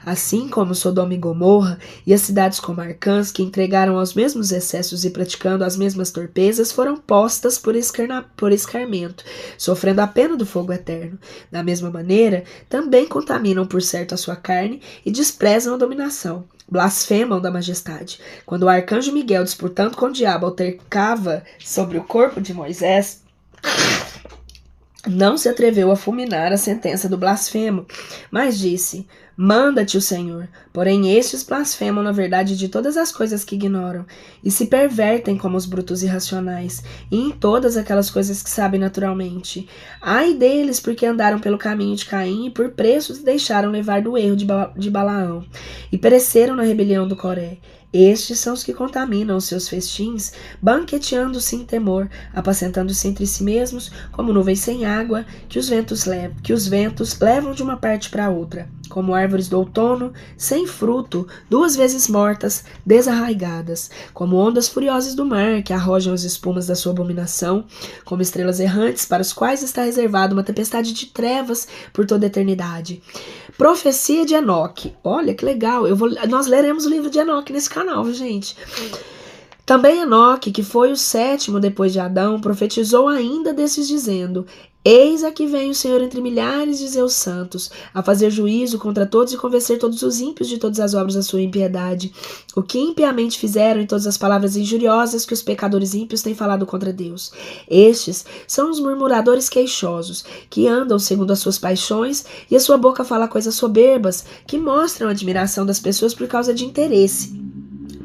Assim como Sodoma e Gomorra e as cidades comarcãs que entregaram aos mesmos excessos e praticando as mesmas torpezas foram postas por escarmento, sofrendo a pena do fogo eterno. Da mesma maneira, também contaminam por certo a sua carne e desprezam a dominação. Blasfemam da majestade. Quando o arcanjo Miguel, disputando com o diabo, altercava sobre o corpo de Moisés, não se atreveu a fulminar a sentença do blasfemo, mas disse: manda-te o Senhor. Porém estes blasfemam na verdade de todas as coisas que ignoram, e se pervertem como os brutos irracionais, e em todas aquelas coisas que sabem naturalmente. Ai deles, porque andaram pelo caminho de Caim, e por preços deixaram levar do erro de Balaão, e pereceram na rebelião do Coré. Estes são os que contaminam os seus festins, banqueteando-se em temor, apacentando-se entre si mesmos, como nuvens sem água, que os ventos levam de uma parte para outra, como árvores do outono, sem fruto, 2 vezes mortas, desarraigadas, como ondas furiosas do mar, que arrojam as espumas da sua abominação, como estrelas errantes, para os quais está reservada uma tempestade de trevas por toda a eternidade. Profecia de Enoque. Olha que legal, nós leremos o livro de Enoque nesse canal, gente. Também Enoque, que foi o 7º depois de Adão, profetizou ainda desses dizendo: eis aqui vem o Senhor entre milhares de seus santos, a fazer juízo contra todos e convencer todos os ímpios de todas as obras da sua impiedade, o que impiamente fizeram em todas as palavras injuriosas que os pecadores ímpios têm falado contra Deus. Estes são os murmuradores queixosos, que andam segundo as suas paixões, e a sua boca fala coisas soberbas, que mostram a admiração das pessoas por causa de interesse.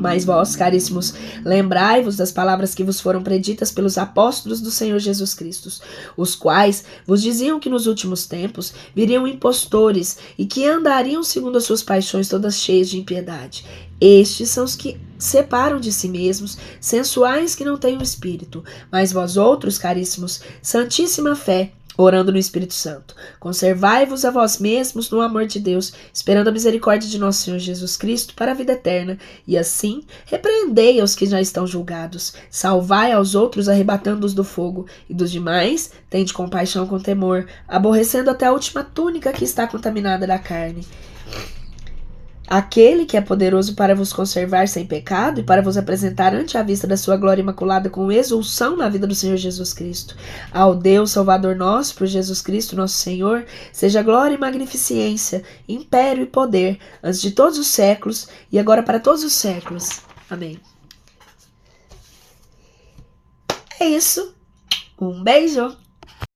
Mas vós, caríssimos, lembrai-vos das palavras que vos foram preditas pelos apóstolos do Senhor Jesus Cristo, os quais vos diziam que nos últimos tempos viriam impostores e que andariam segundo as suas paixões todas cheias de impiedade. Estes são os que separam de si mesmos, sensuais que não têm o Espírito. Mas vós outros, caríssimos, santíssima fé, orando no Espírito Santo. Conservai-vos a vós mesmos no amor de Deus, esperando a misericórdia de nosso Senhor Jesus Cristo para a vida eterna, e assim repreendei aos que já estão julgados, salvai aos outros arrebatando-os do fogo, e dos demais tende compaixão com temor, aborrecendo até a última túnica que está contaminada da carne. Aquele que é poderoso para vos conservar sem pecado e para vos apresentar ante a vista da sua glória imaculada com exulsão na vida do Senhor Jesus Cristo. Ao Deus Salvador nosso, por Jesus Cristo nosso Senhor, seja glória e magnificência, império e poder, antes de todos os séculos e agora para todos os séculos. Amém. É isso. Um beijo.